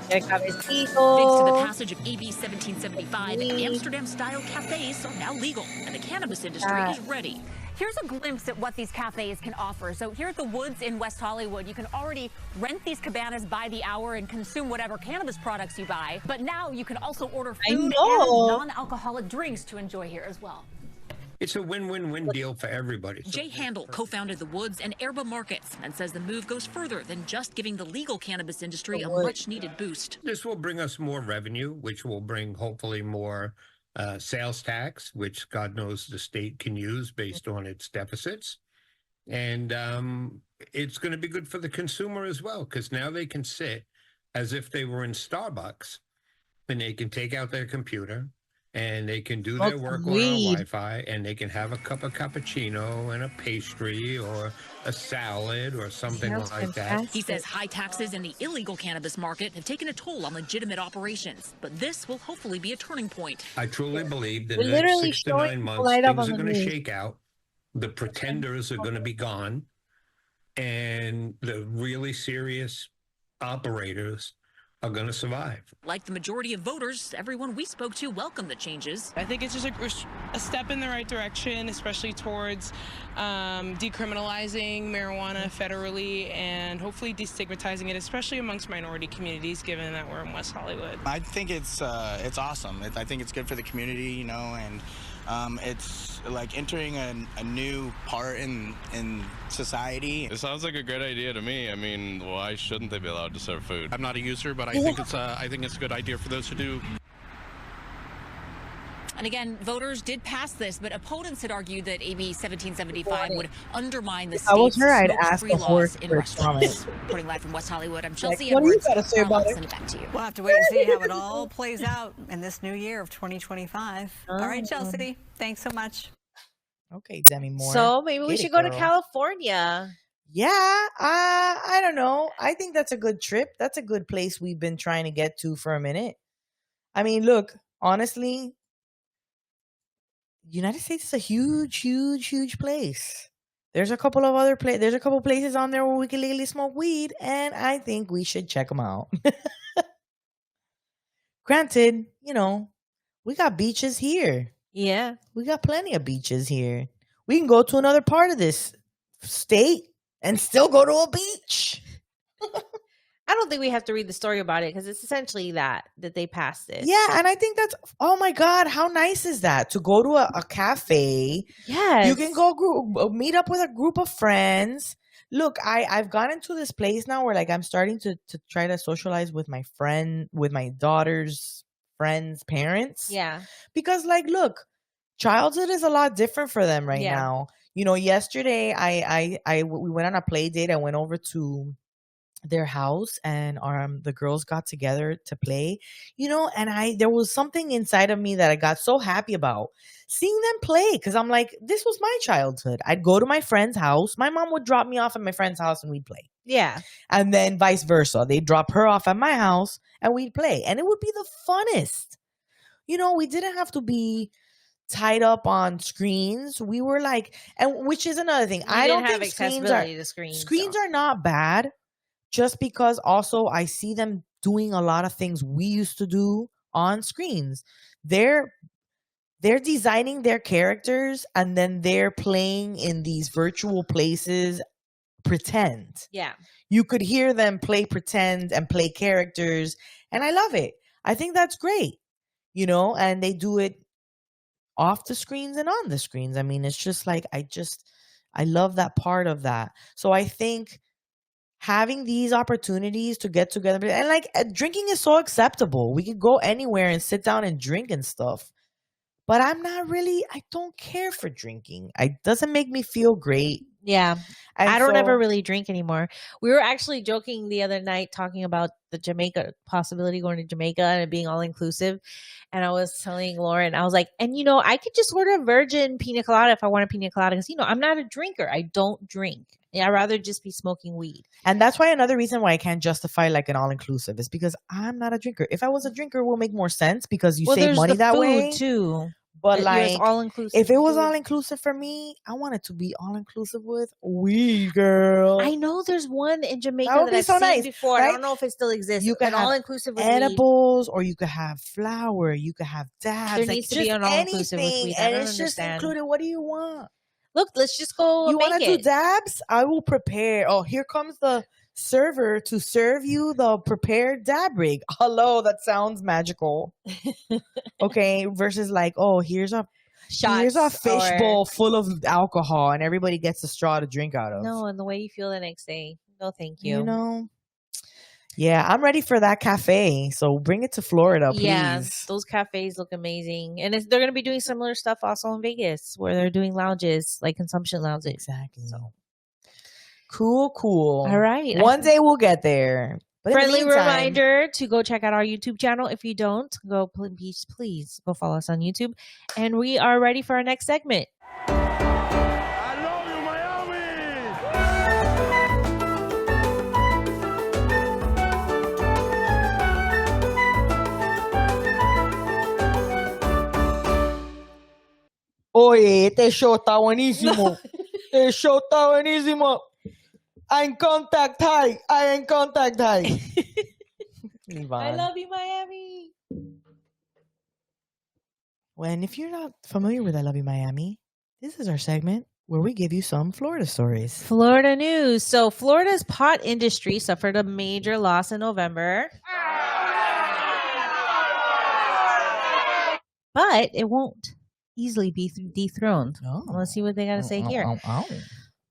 Thanks to the passage of AB 1775, Amsterdam-style cafes are now legal, and the cannabis industry is ready. Here's a glimpse at what these cafes can offer. So here at the Woods in West Hollywood, you can already rent these cabanas by the hour and consume whatever cannabis products you buy. But now you can also order food and non-alcoholic drinks to enjoy here as well. It's a win-win-win deal for everybody. Jay Handel co-founded the Woods and Erba Markets and says the move goes further than just giving the legal cannabis industry a much-needed boost. This will bring us more revenue, which will bring hopefully more sales tax, which God knows the state can use based on its deficits. And it's going to be good for the consumer as well, because now they can sit as if they were in Starbucks, and they can take out their computer, and they can do their work on Wi-Fi, and they can have a cup of cappuccino and a pastry or a salad or something like that. He says high taxes in the illegal cannabis market have taken a toll on legitimate operations, but this will hopefully be a turning point. I truly believe that in the next 6 to 9 months, things are going to shake out. The pretenders are going to be gone, and the really serious operators are going to survive. Like the majority of voters, everyone we spoke to welcomed the changes. I think it's just a step in the right direction, especially towards decriminalizing marijuana federally and hopefully destigmatizing it, especially amongst minority communities, given that we're in West Hollywood. I think it's awesome. I think it's good for the community, you know, and it's like entering a new part in society. It sounds like a great idea to me. I mean, why shouldn't they be allowed to serve food? I'm not a user, but I think it's a good idea for those who do. And again, voters did pass this, but opponents had argued that AB 1775 would undermine the state's smoke-free laws in restaurants. Reporting live from West Hollywood, I'm Chelsea Edwards. What do you got to say about it? Send it back to you. We'll have to wait and see how it all plays out in this new year of 2025. All right, Chelsea, thanks so much. Okay, Demi Moore. So maybe we should go to California. Yeah, I don't know. I think that's a good trip. That's a good place we've been trying to get to for a minute. I mean, look, honestly, United States is a huge, huge, huge place. There's a couple of other there's a couple places on there where we can legally smoke weed, and I think we should check them out. Granted, you know, we got beaches here. Yeah. We got plenty of beaches here. We can go to another part of this state and still go to a beach. I don't think we have to read the story about it because it's essentially that they passed it. Yeah, and I think that's, oh my God, how nice is that? To go to a cafe. Yes. You can go meet up with a group of friends. Look, I've gotten to this place now where like I'm starting to try to socialize with my daughter's friends' parents. Yeah. Because like, look, childhood is a lot different for them right now. You know, yesterday we went on a play date. I went over to their house, and the girls got together to play, and there was something inside of me that I got so happy about seeing them play, because I'm like, this was my childhood. I'd go to my friend's house. My mom would drop me off at my friend's house and we'd play. Yeah. And then vice versa. They'd drop her off at my house and we'd play. And it would be the funnest. We didn't have to be tied up on screens. We were like, and which is another thing. I don't think screens are not bad, just because also I see them doing a lot of things we used to do on screens. They're designing their characters and then they're playing in these virtual places, pretend. Yeah. You could hear them play pretend and play characters, and I love it. I think that's great. And they do it off the screens and on the screens. I mean, it's just like, I love that part of that. So I think having these opportunities to get together, and like drinking is so acceptable. We could go anywhere and sit down and drink and stuff. But I don't care for drinking. It doesn't make me feel great. Yeah. And I don't ever really drink anymore. We were actually joking the other night talking about the Jamaica possibility, going to Jamaica and it being all inclusive. And I was telling Lauren, I was like, and I could just order a virgin pina colada if I want a pina colada. Because, I'm not a drinker. I don't drink. I'd rather just be smoking weed. And that's why another reason why I can't justify like an all-inclusive is because I'm not a drinker. If I was a drinker, it will make more sense because you save money that way too. But like, all-inclusive if it was all-inclusive for me, I want it to be all-inclusive with weed, girl. I know there's one in Jamaica that I've seen before. Right? I don't know if it still exists. You can have all-inclusive with edibles, or you could have flour, you could have dabs. There needs to be an all-inclusive with weed. And it's just included. What do you want? Look, let's just go. You want to do dabs? I will prepare. Oh, here comes the server to serve you the prepared dab rig. Hello, that sounds magical. Okay, versus like, oh, here's a fishbowl full of alcohol and everybody gets a straw to drink out of. No, and the way you feel the next day. No, thank you. Yeah, I'm ready for that cafe. So bring it to Florida, please. Yeah, those cafes look amazing. And they're going to be doing similar stuff also in Vegas, where they're doing lounges, like consumption lounges. Exactly. So. Cool. All right. One day we'll there. But friendly reminder to go check out our YouTube channel. If you don't, please go follow us on YouTube. And we are ready for our next segment. I love you, Miami. Oye, este show está buenísimo. Este show está buenísimo. I'm contact high. I love you, Miami. Well, and if you're not familiar with I Love You, Miami, this is our segment where we give you some Florida stories. Florida news. So Florida's pot industry suffered a major loss in November. But it won't easily be dethroned. Oh. Let's see what they got to say here.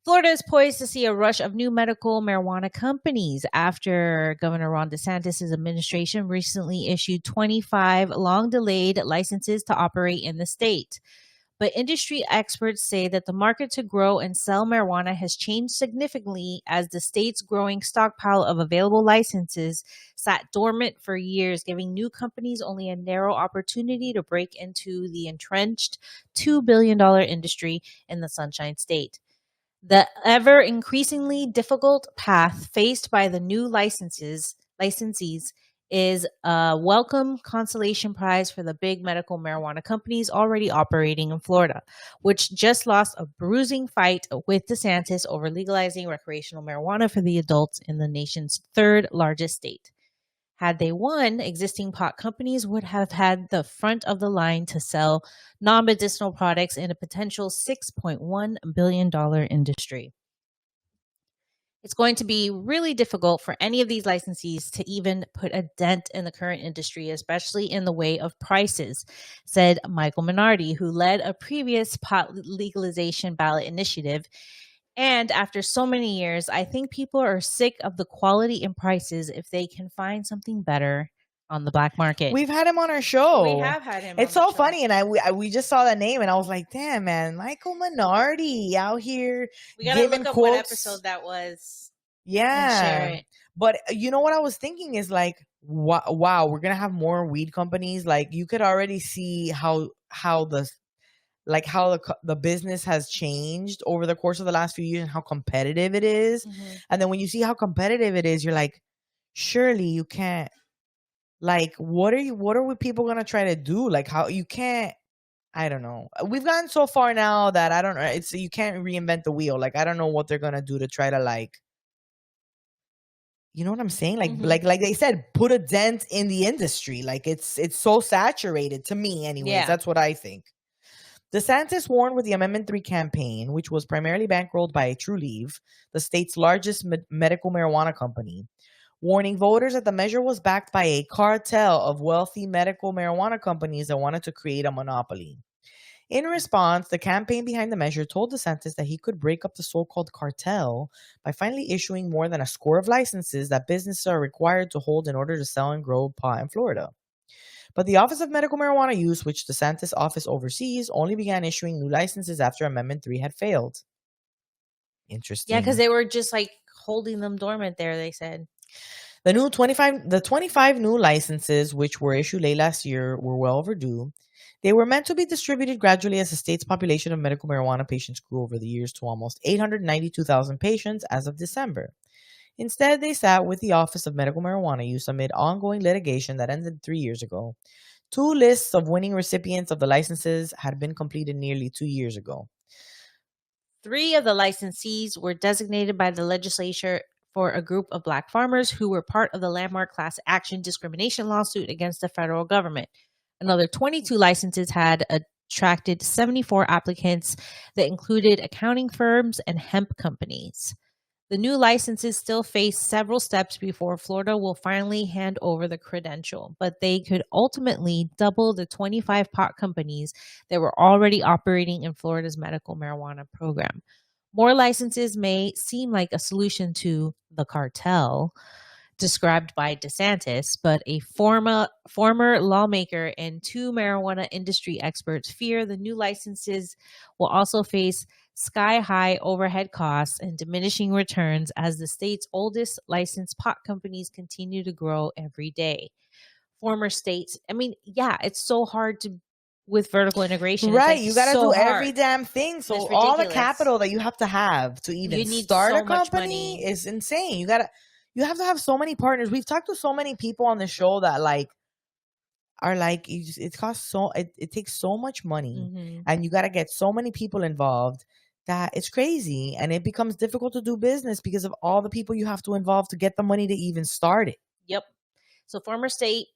Florida is poised to see a rush of new medical marijuana companies after Governor Ron DeSantis' administration recently issued 25 long-delayed licenses to operate in the state. But industry experts say that the market to grow and sell marijuana has changed significantly as the state's growing stockpile of available licenses sat dormant for years, giving new companies only a narrow opportunity to break into the entrenched $2 billion industry in the Sunshine State. The ever increasingly difficult path faced by the new licensees is a welcome consolation prize for the big medical marijuana companies already operating in Florida, which just lost a bruising fight with DeSantis over legalizing recreational marijuana for the adults in the nation's third largest state. Had they won, existing pot companies would have had the front of the line to sell non-medicinal products in a potential $6.1 billion industry. It's going to be really difficult for any of these licensees to even put a dent in the current industry, especially in the way of prices, said Michael Minardi, who led a previous pot legalization ballot initiative. And after so many years, I think people are sick of the quality and prices if they can find something better on the black market. We've had him on our show. We have had him. It's so funny, and we just saw that name, and I was like, "Damn, man, Michael Minardi out here." We gotta look up what episode that was. Yeah, But you know what I was thinking is like, wow, we're gonna have more weed companies. Like you could already see how the business has changed over the course of the last few years and how competitive it is. And then when you see how competitive it is, you're like, surely you can't. Like, what are people gonna try to do? Like, how you can't. I don't know. We've gotten so far now that I don't know. It's you can't reinvent the wheel. Like I don't know what they're gonna do to try to like. You know what I'm saying? Like they said, put a dent in the industry. Like it's so saturated to me, anyways. Yeah. That's what I think. DeSantis warned with the Amendment 3 campaign, which was primarily bankrolled by Trulieve, the state's largest medical marijuana company, warning voters that the measure was backed by a cartel of wealthy medical marijuana companies that wanted to create a monopoly. In response, the campaign behind the measure told DeSantis that he could break up the so-called cartel by finally issuing more than a score of licenses that businesses are required to hold in order to sell and grow pot in Florida. But the Office of Medical Marijuana Use, which DeSantis' office oversees, only began issuing new licenses after Amendment 3 had failed. Interesting. Yeah, because they were just like holding them dormant there, they said. The 25 new licenses, which were issued late last year, were well overdue. They were meant to be distributed gradually as the state's population of medical marijuana patients grew over the years to almost 892,000 patients as of December. Instead, they sat with the Office of Medical Marijuana Use amid ongoing litigation that ended 3 years ago. 2 lists of winning recipients of the licenses had been completed nearly 2 years ago. 3 of the licensees were designated by the legislature for a group of Black farmers who were part of the landmark class action discrimination lawsuit against the federal government. Another 22 licenses had attracted 74 applicants that included accounting firms and hemp companies. The new licenses still face several steps before Florida will finally hand over the credential, but they could ultimately double the 25 pot companies that were already operating in Florida's medical marijuana program. More licenses may seem like a solution to the cartel described by DeSantis, but a former lawmaker and 2 marijuana industry experts fear the new licenses will also face sky-high overhead costs and diminishing returns as the state's oldest licensed pot companies continue to grow every day. Former states, I mean, yeah, it's so hard to with vertical integration. Right, like you got to so do hard. every damn thing. So It's all the ridiculous. capital that you have to even You need start so a much company money. is insane. You have to have so many partners. We've talked to so many people on the show that like are like it costs it takes so much money and you got to get so many people involved that it's crazy, and it becomes difficult to do business because of all the people you have to involve to get the money to even start it. Yep. So former senator,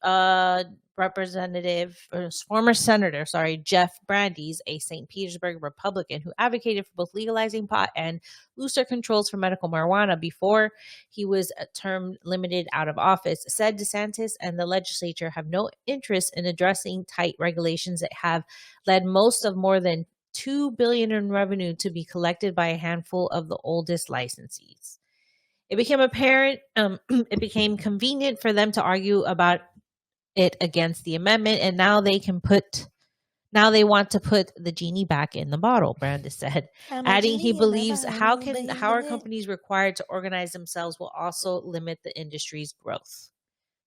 Jeff Brandes, a St. Petersburg Republican who advocated for both legalizing pot and looser controls for medical marijuana before he was term limited out of office, said DeSantis and the legislature have no interest in addressing tight regulations that have led most of more than $2 billion in revenue to be collected by a handful of the oldest licensees. It became apparent, it became convenient for them to argue about it against the amendment, and now they want to put the genie back in the bottle, Brandes said, adding he believes how are companies required to organize themselves will also limit the industry's growth.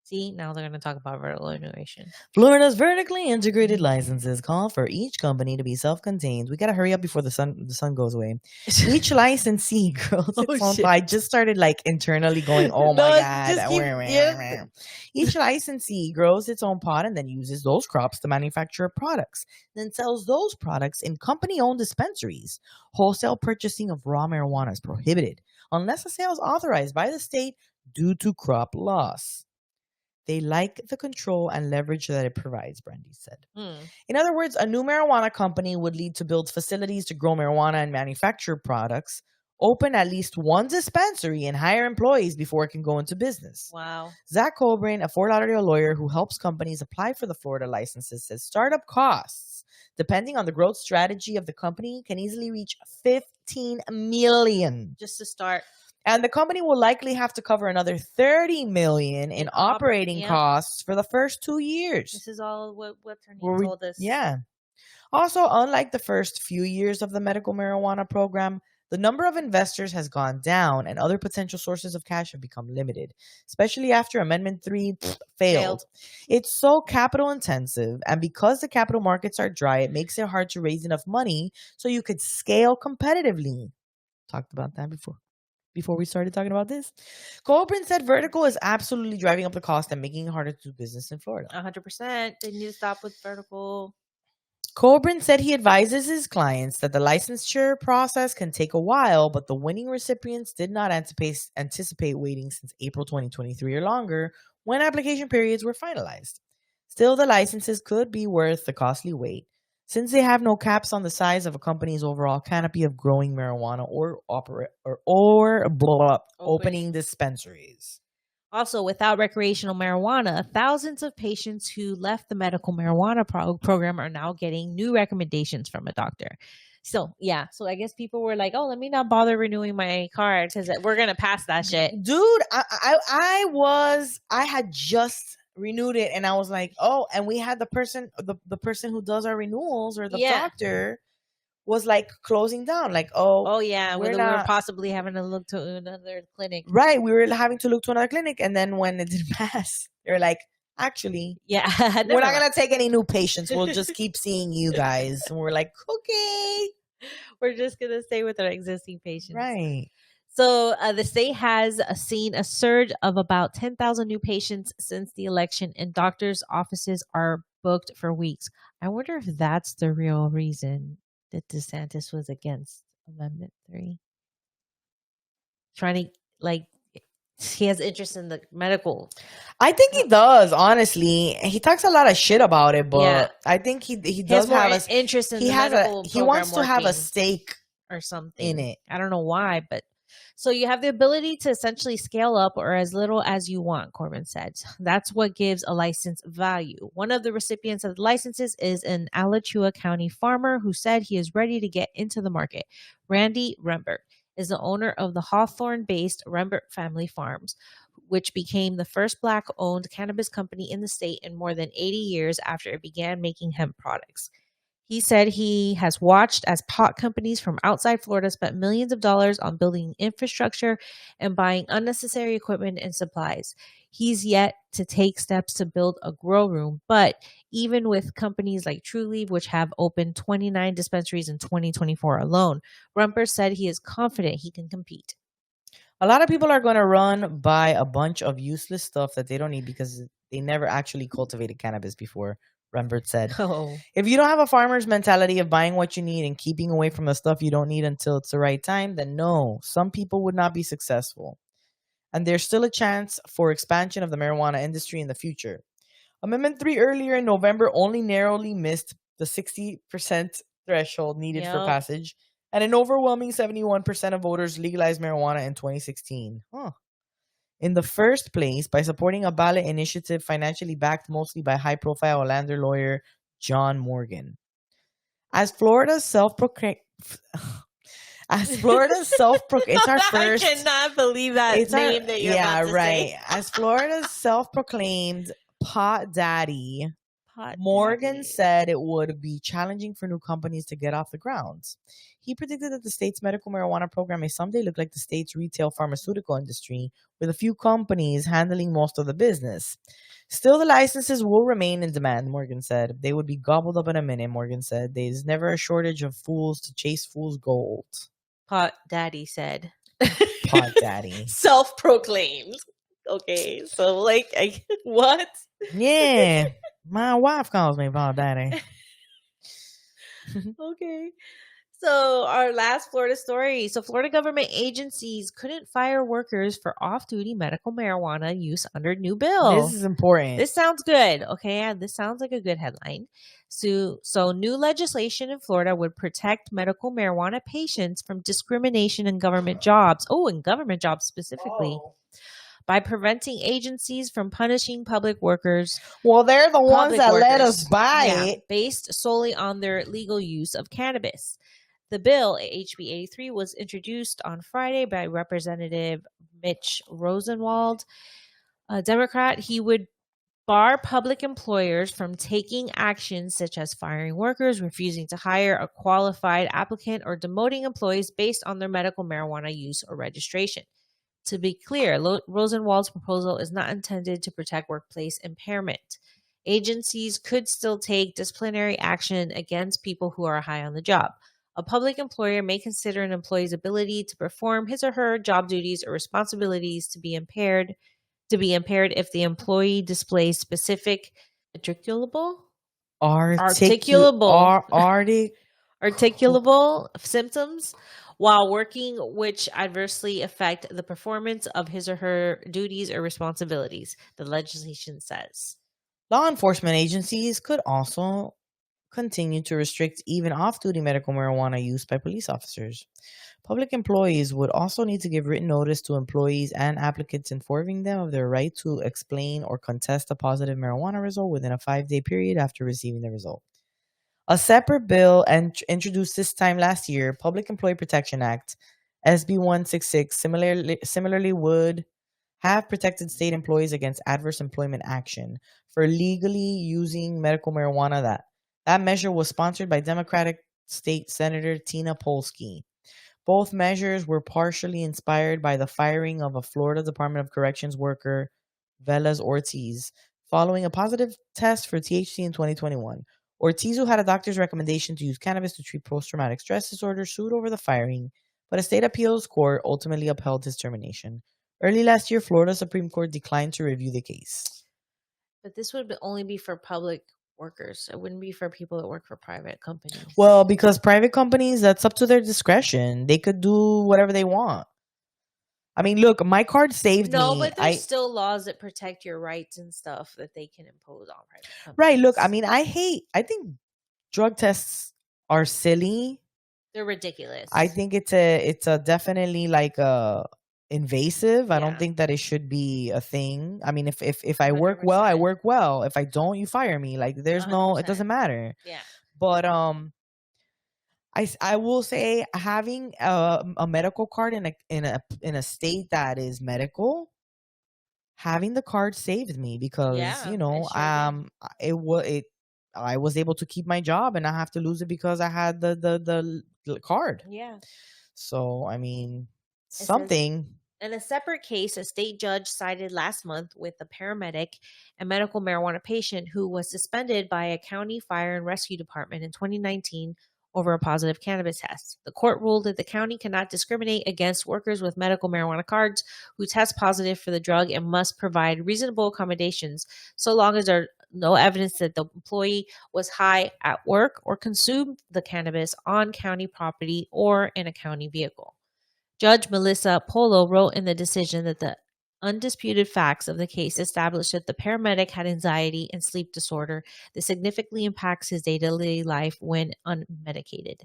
See, now they're going to talk about vertical integration. Florida's vertically integrated licenses call for each company to be self-contained. We got to hurry up before the sun goes away. Each licensee grows its own pot. I just started like internally going, oh my God. Each licensee grows its own pot and then uses those crops to manufacture products, then sells those products in company-owned dispensaries. Wholesale purchasing of raw marijuana is prohibited unless the sale is authorized by the state due to crop loss. They like the control and leverage that it provides, Brandes said. In other words, a new marijuana company would lead to build facilities to grow marijuana and manufacture products, open at least one dispensary, and hire employees before it can go into business. Wow. Zach Colbrain, a Fort Lauderdale lawyer who helps companies apply for the Florida licenses, says startup costs, depending on the growth strategy of the company, can easily reach $15 million. Just to start. And the company will likely have to cover another $30 million in operating costs for the first 2 years. This is all what Tony told us. Yeah. Also, unlike the first few years of the medical marijuana program, The number of investors has gone down and other potential sources of cash have become limited, especially after Amendment 3 failed. It's so capital intensive, and because the capital markets are dry, it makes it hard to raise enough money so you could scale competitively. Talked about that before we started talking about this. Coburn said vertical is absolutely driving up the cost and making it harder to do business in Florida. 100%. They need to stop with vertical. Coburn said he advises his clients that the licensure process can take a while, but the winning recipients did not anticipate waiting since April 2023 or longer when application periods were finalized. Still, the licenses could be worth the costly wait, since they have no caps on the size of a company's overall canopy of growing marijuana or opening dispensaries. Also, without recreational marijuana, thousands of patients who left the medical marijuana program are now getting new recommendations from a doctor. So, yeah. So, I guess people were like, oh, let me not bother renewing my card because we're going to pass that shit. Dude, I had just renewed it and I was like, oh, and we had the person who does our renewals or the doctor was like closing down, like, oh yeah, we were possibly having to look to another clinic. Right, we were having to look to another clinic, and then when it didn't pass, they're like, actually, yeah, we're not gonna take any new patients. We'll just keep seeing you guys. And we're like, okay, we're just gonna stay with our existing patients, right? So the state has seen a surge of about 10,000 new patients since the election, and doctors' offices are booked for weeks. I wonder if that's the real reason that DeSantis was against Amendment 3. Trying to, like, he has interest in the medical. I think he does, honestly. He talks a lot of shit about it, but I think he does have an interest in the medical program. He wants to have a stake or something in it. I don't know why, but so you have the ability to essentially scale up or as little as you want, Corbin said. That's what gives a license value. One of the recipients of the licenses is an Alachua County farmer who said he is ready to get into the market. Randy Rembert is the owner of the Hawthorne-based Rembert Family Farms, which became the first Black-owned cannabis company in the state in more than 80 years after it began making hemp products. He said he has watched as pot companies from outside Florida spent millions of dollars on building infrastructure and buying unnecessary equipment and supplies. He's yet to take steps to build a grow room, but even with companies like Trulieve, which have opened 29 dispensaries in 2024 alone, Rumper said he is confident he can compete. A lot of people are going to buy a bunch of useless stuff that they don't need because they never actually cultivated cannabis before. Rembert said, If you don't have a farmer's mentality of buying what you need and keeping away from the stuff you don't need until it's the right time, then no, some people would not be successful. And there's still a chance for expansion of the marijuana industry in the future. Amendment 3 earlier in November only narrowly missed the 60% threshold needed for passage, and an overwhelming 71% of voters legalized marijuana in 2016. In the first place, by supporting a ballot initiative financially backed mostly by high-profile Orlando lawyer John Morgan. As Florida's self-proclaimed... it's our first... I cannot believe that name that you're about to say. As Florida's self-proclaimed pot daddy, Morgan said it would be challenging for new companies to get off the ground. He predicted that the state's medical marijuana program may someday look like the state's retail pharmaceutical industry, with a few companies handling most of the business. Still, the licenses will remain in demand, Morgan said. They would be gobbled up in a minute, Morgan said. There's never a shortage of fools to chase fools' gold. Pot daddy said. Pot daddy. Self-proclaimed. Okay, so what? Yeah, my wife calls me Pot daddy. Okay. So our last Florida story. So Florida government agencies couldn't fire workers for off-duty medical marijuana use under new bill. This is important. This sounds good. Okay. This sounds like a good headline. So new legislation in Florida would protect medical marijuana patients from discrimination in government jobs. Oh, in government jobs specifically. By preventing agencies from punishing public workers. Well, they're the ones that let us buy it. Based solely on their legal use of cannabis. The bill, HB 83, was introduced on Friday by Representative Mitch Rosenwald, a Democrat. He would bar public employers from taking actions such as firing workers, refusing to hire a qualified applicant, or demoting employees based on their medical marijuana use or registration. To be clear, Rosenwald's proposal is not intended to protect workplace impairment. Agencies could still take disciplinary action against people who are high on the job. A public employer may consider an employee's ability to perform his or her job duties or responsibilities to be impaired if the employee displays specific articulable symptoms while working which adversely affect the performance of his or her duties or responsibilities, the legislation says. Law enforcement agencies could also continue to restrict even off-duty medical marijuana use by police officers. Public employees would also need to give written notice to employees and applicants informing them of their right to explain or contest a positive marijuana result within a 5-day period after receiving the result. A separate bill introduced this time last year, Public Employee Protection Act, SB 166, similarly would have protected state employees against adverse employment action for legally using medical marijuana. That measure was sponsored by Democratic State Senator Tina Polsky. Both measures were partially inspired by the firing of a Florida Department of Corrections worker, Velez Ortiz, following a positive test for THC in 2021. Ortiz, who had a doctor's recommendation to use cannabis to treat post-traumatic stress disorder, sued over the firing, but a state appeals court ultimately upheld his termination. Early last year, Florida Supreme Court declined to review the case. But this would only be for public workers. It wouldn't be for people that work for private companies. Well, because private companies, that's up to their discretion. They could do whatever they want. I mean, look, my card saved me. No, but there's still laws that protect your rights and stuff that they can impose on private companies. Right. Look, I mean, I think drug tests are silly. They're ridiculous. I think it's a definitely like invasive. I don't think that it should be a thing. I mean, if I work well, I work well. If I don't, you fire me. Like there's 100%. It doesn't matter. Yeah. But I will say having a medical card in a state that is medical, having the card saved me because I was able to keep my job and not have to lose it because I had the card. Yeah. So I mean, something. In a separate case, a state judge sided last month with a paramedic and medical marijuana patient who was suspended by a county fire and rescue department in 2019 over a positive cannabis test. The court ruled that the county cannot discriminate against workers with medical marijuana cards who test positive for the drug and must provide reasonable accommodations so long as there's no evidence that the employee was high at work or consumed the cannabis on county property or in a county vehicle. Judge Melissa Polo wrote in the decision that the undisputed facts of the case established that the paramedic had anxiety and sleep disorder that significantly impacts his day-to-day life when unmedicated.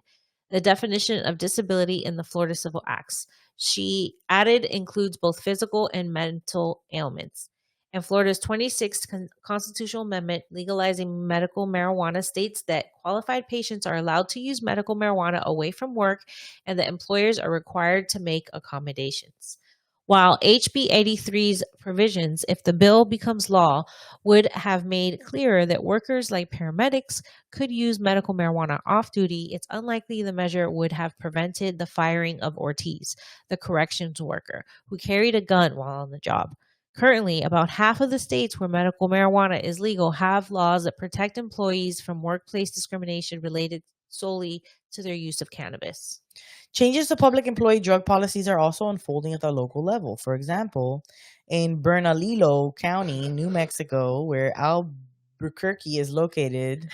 The definition of disability in the Florida Civil Acts, she added, includes both physical and mental ailments. And Florida's 26th constitutional amendment legalizing medical marijuana states that qualified patients are allowed to use medical marijuana away from work and that employers are required to make accommodations. While HB 83's provisions, if the bill becomes law, would have made clearer that workers like paramedics could use medical marijuana off-duty, it's unlikely the measure would have prevented the firing of Ortiz, the corrections worker, who carried a gun while on the job. Currently, about half of the states where medical marijuana is legal have laws that protect employees from workplace discrimination related solely to their use of cannabis. Changes to public employee drug policies are also unfolding at the local level. For example, in Bernalillo County, New Mexico, where Albuquerque is located,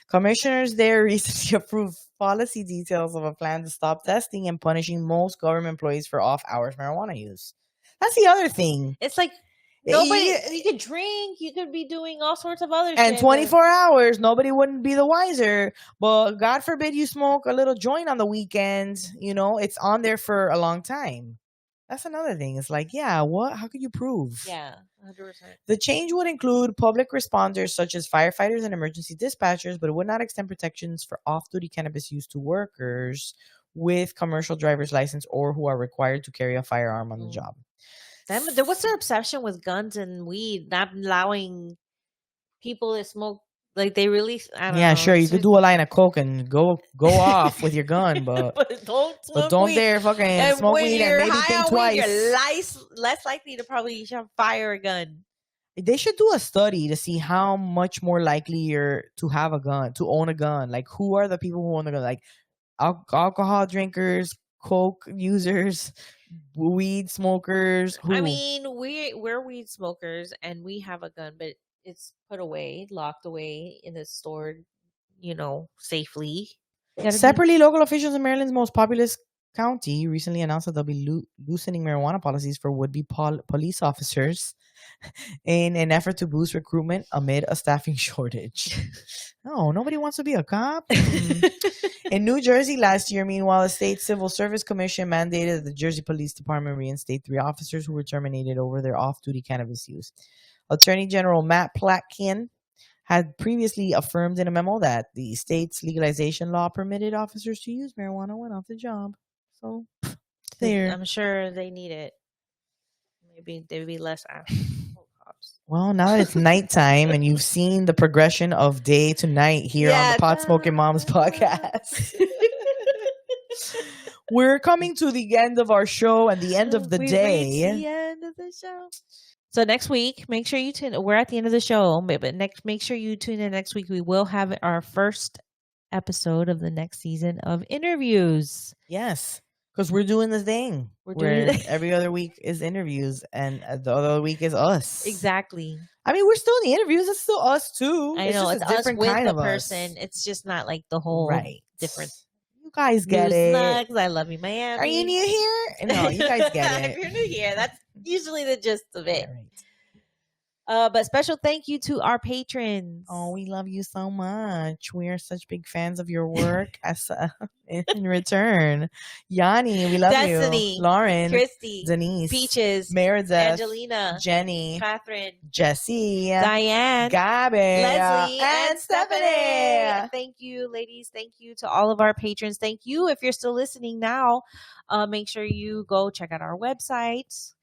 commissioners there recently approved policy details of a plan to stop testing and punishing most government employees for off-hours marijuana use. That's the other thing. It's like nobody, you could drink, you could be doing all sorts of other shit. And 24 hours, nobody wouldn't be the wiser. But God forbid you smoke a little joint on the weekends. You know, it's on there for a long time. That's another thing. It's like, yeah, what? How could you prove? Yeah, 100%. The change would include public responders such as firefighters and emergency dispatchers, but it would not extend protections for off-duty cannabis use to workers with commercial driver's license or who are required to carry a firearm on the job. What's their obsession with guns and weed? Not allowing people to smoke. Like they really, I don't know. Yeah, sure. You could do a line of coke and go off with your gun, but don't weed. dare fucking And smoke when weed and you're maybe high think on twice. weed, you're less likely to probably fire a gun. They should do a study to see how much more likely you're to have a gun, to own a gun. Like, who are the people who own a gun? Like, alcohol drinkers, coke users, weed smokers. Who? I mean, we're weed smokers and we have a gun, but it's put away, locked away, and it's stored, safely. Separately, local officials in Maryland's most populous county recently announced that they'll be loosening marijuana policies for would-be police officers in an effort to boost recruitment amid a staffing shortage. No, nobody wants to be a cop. In New Jersey last year, meanwhile, the state civil service commission mandated that the Jersey Police Department reinstate 3 officers who were terminated over their off-duty cannabis use. Attorney General Matt Platkin had previously affirmed in a memo that the state's legalization law permitted officers to use marijuana when off the job. So, there. I'm sure they need it. Maybe there would be less cops. Well, now that it's nighttime and you've seen the progression of day to night here on the Pot Smoking Moms podcast, we're coming to the end of our show and the end of the day. The end of the show. So next week, make sure you tune. We're at the end of the show, but make sure you tune in next week. We will have our first episode of the next season of interviews. Yes, because we're doing the thing. Every other week is interviews, and the other week is us. Exactly. I mean, we're still in the interviews. It's still us too. I know it's it's a different us with kind the of person. Us. It's just not like the whole different. You guys get it. Nugs, I love you, Miami. Are you new here? No, you guys get it. If you're new here, that's usually the gist of it. Right. But special thank you to our patrons. Oh, we love you so much. We are such big fans of your work. In return, Yanni, we love Destiny, you. Lauren, Christy, Denise, Peaches, Meredith, Angelina, Jenny, Catherine, Jessie, Diane, Gabby, Leslie, and Stephanie. Thank you, ladies. Thank you to all of our patrons. Thank you. If you're still listening now, make sure you go check out our website.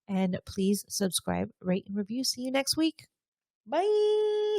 And please subscribe, rate, and review. See you next week. Bye.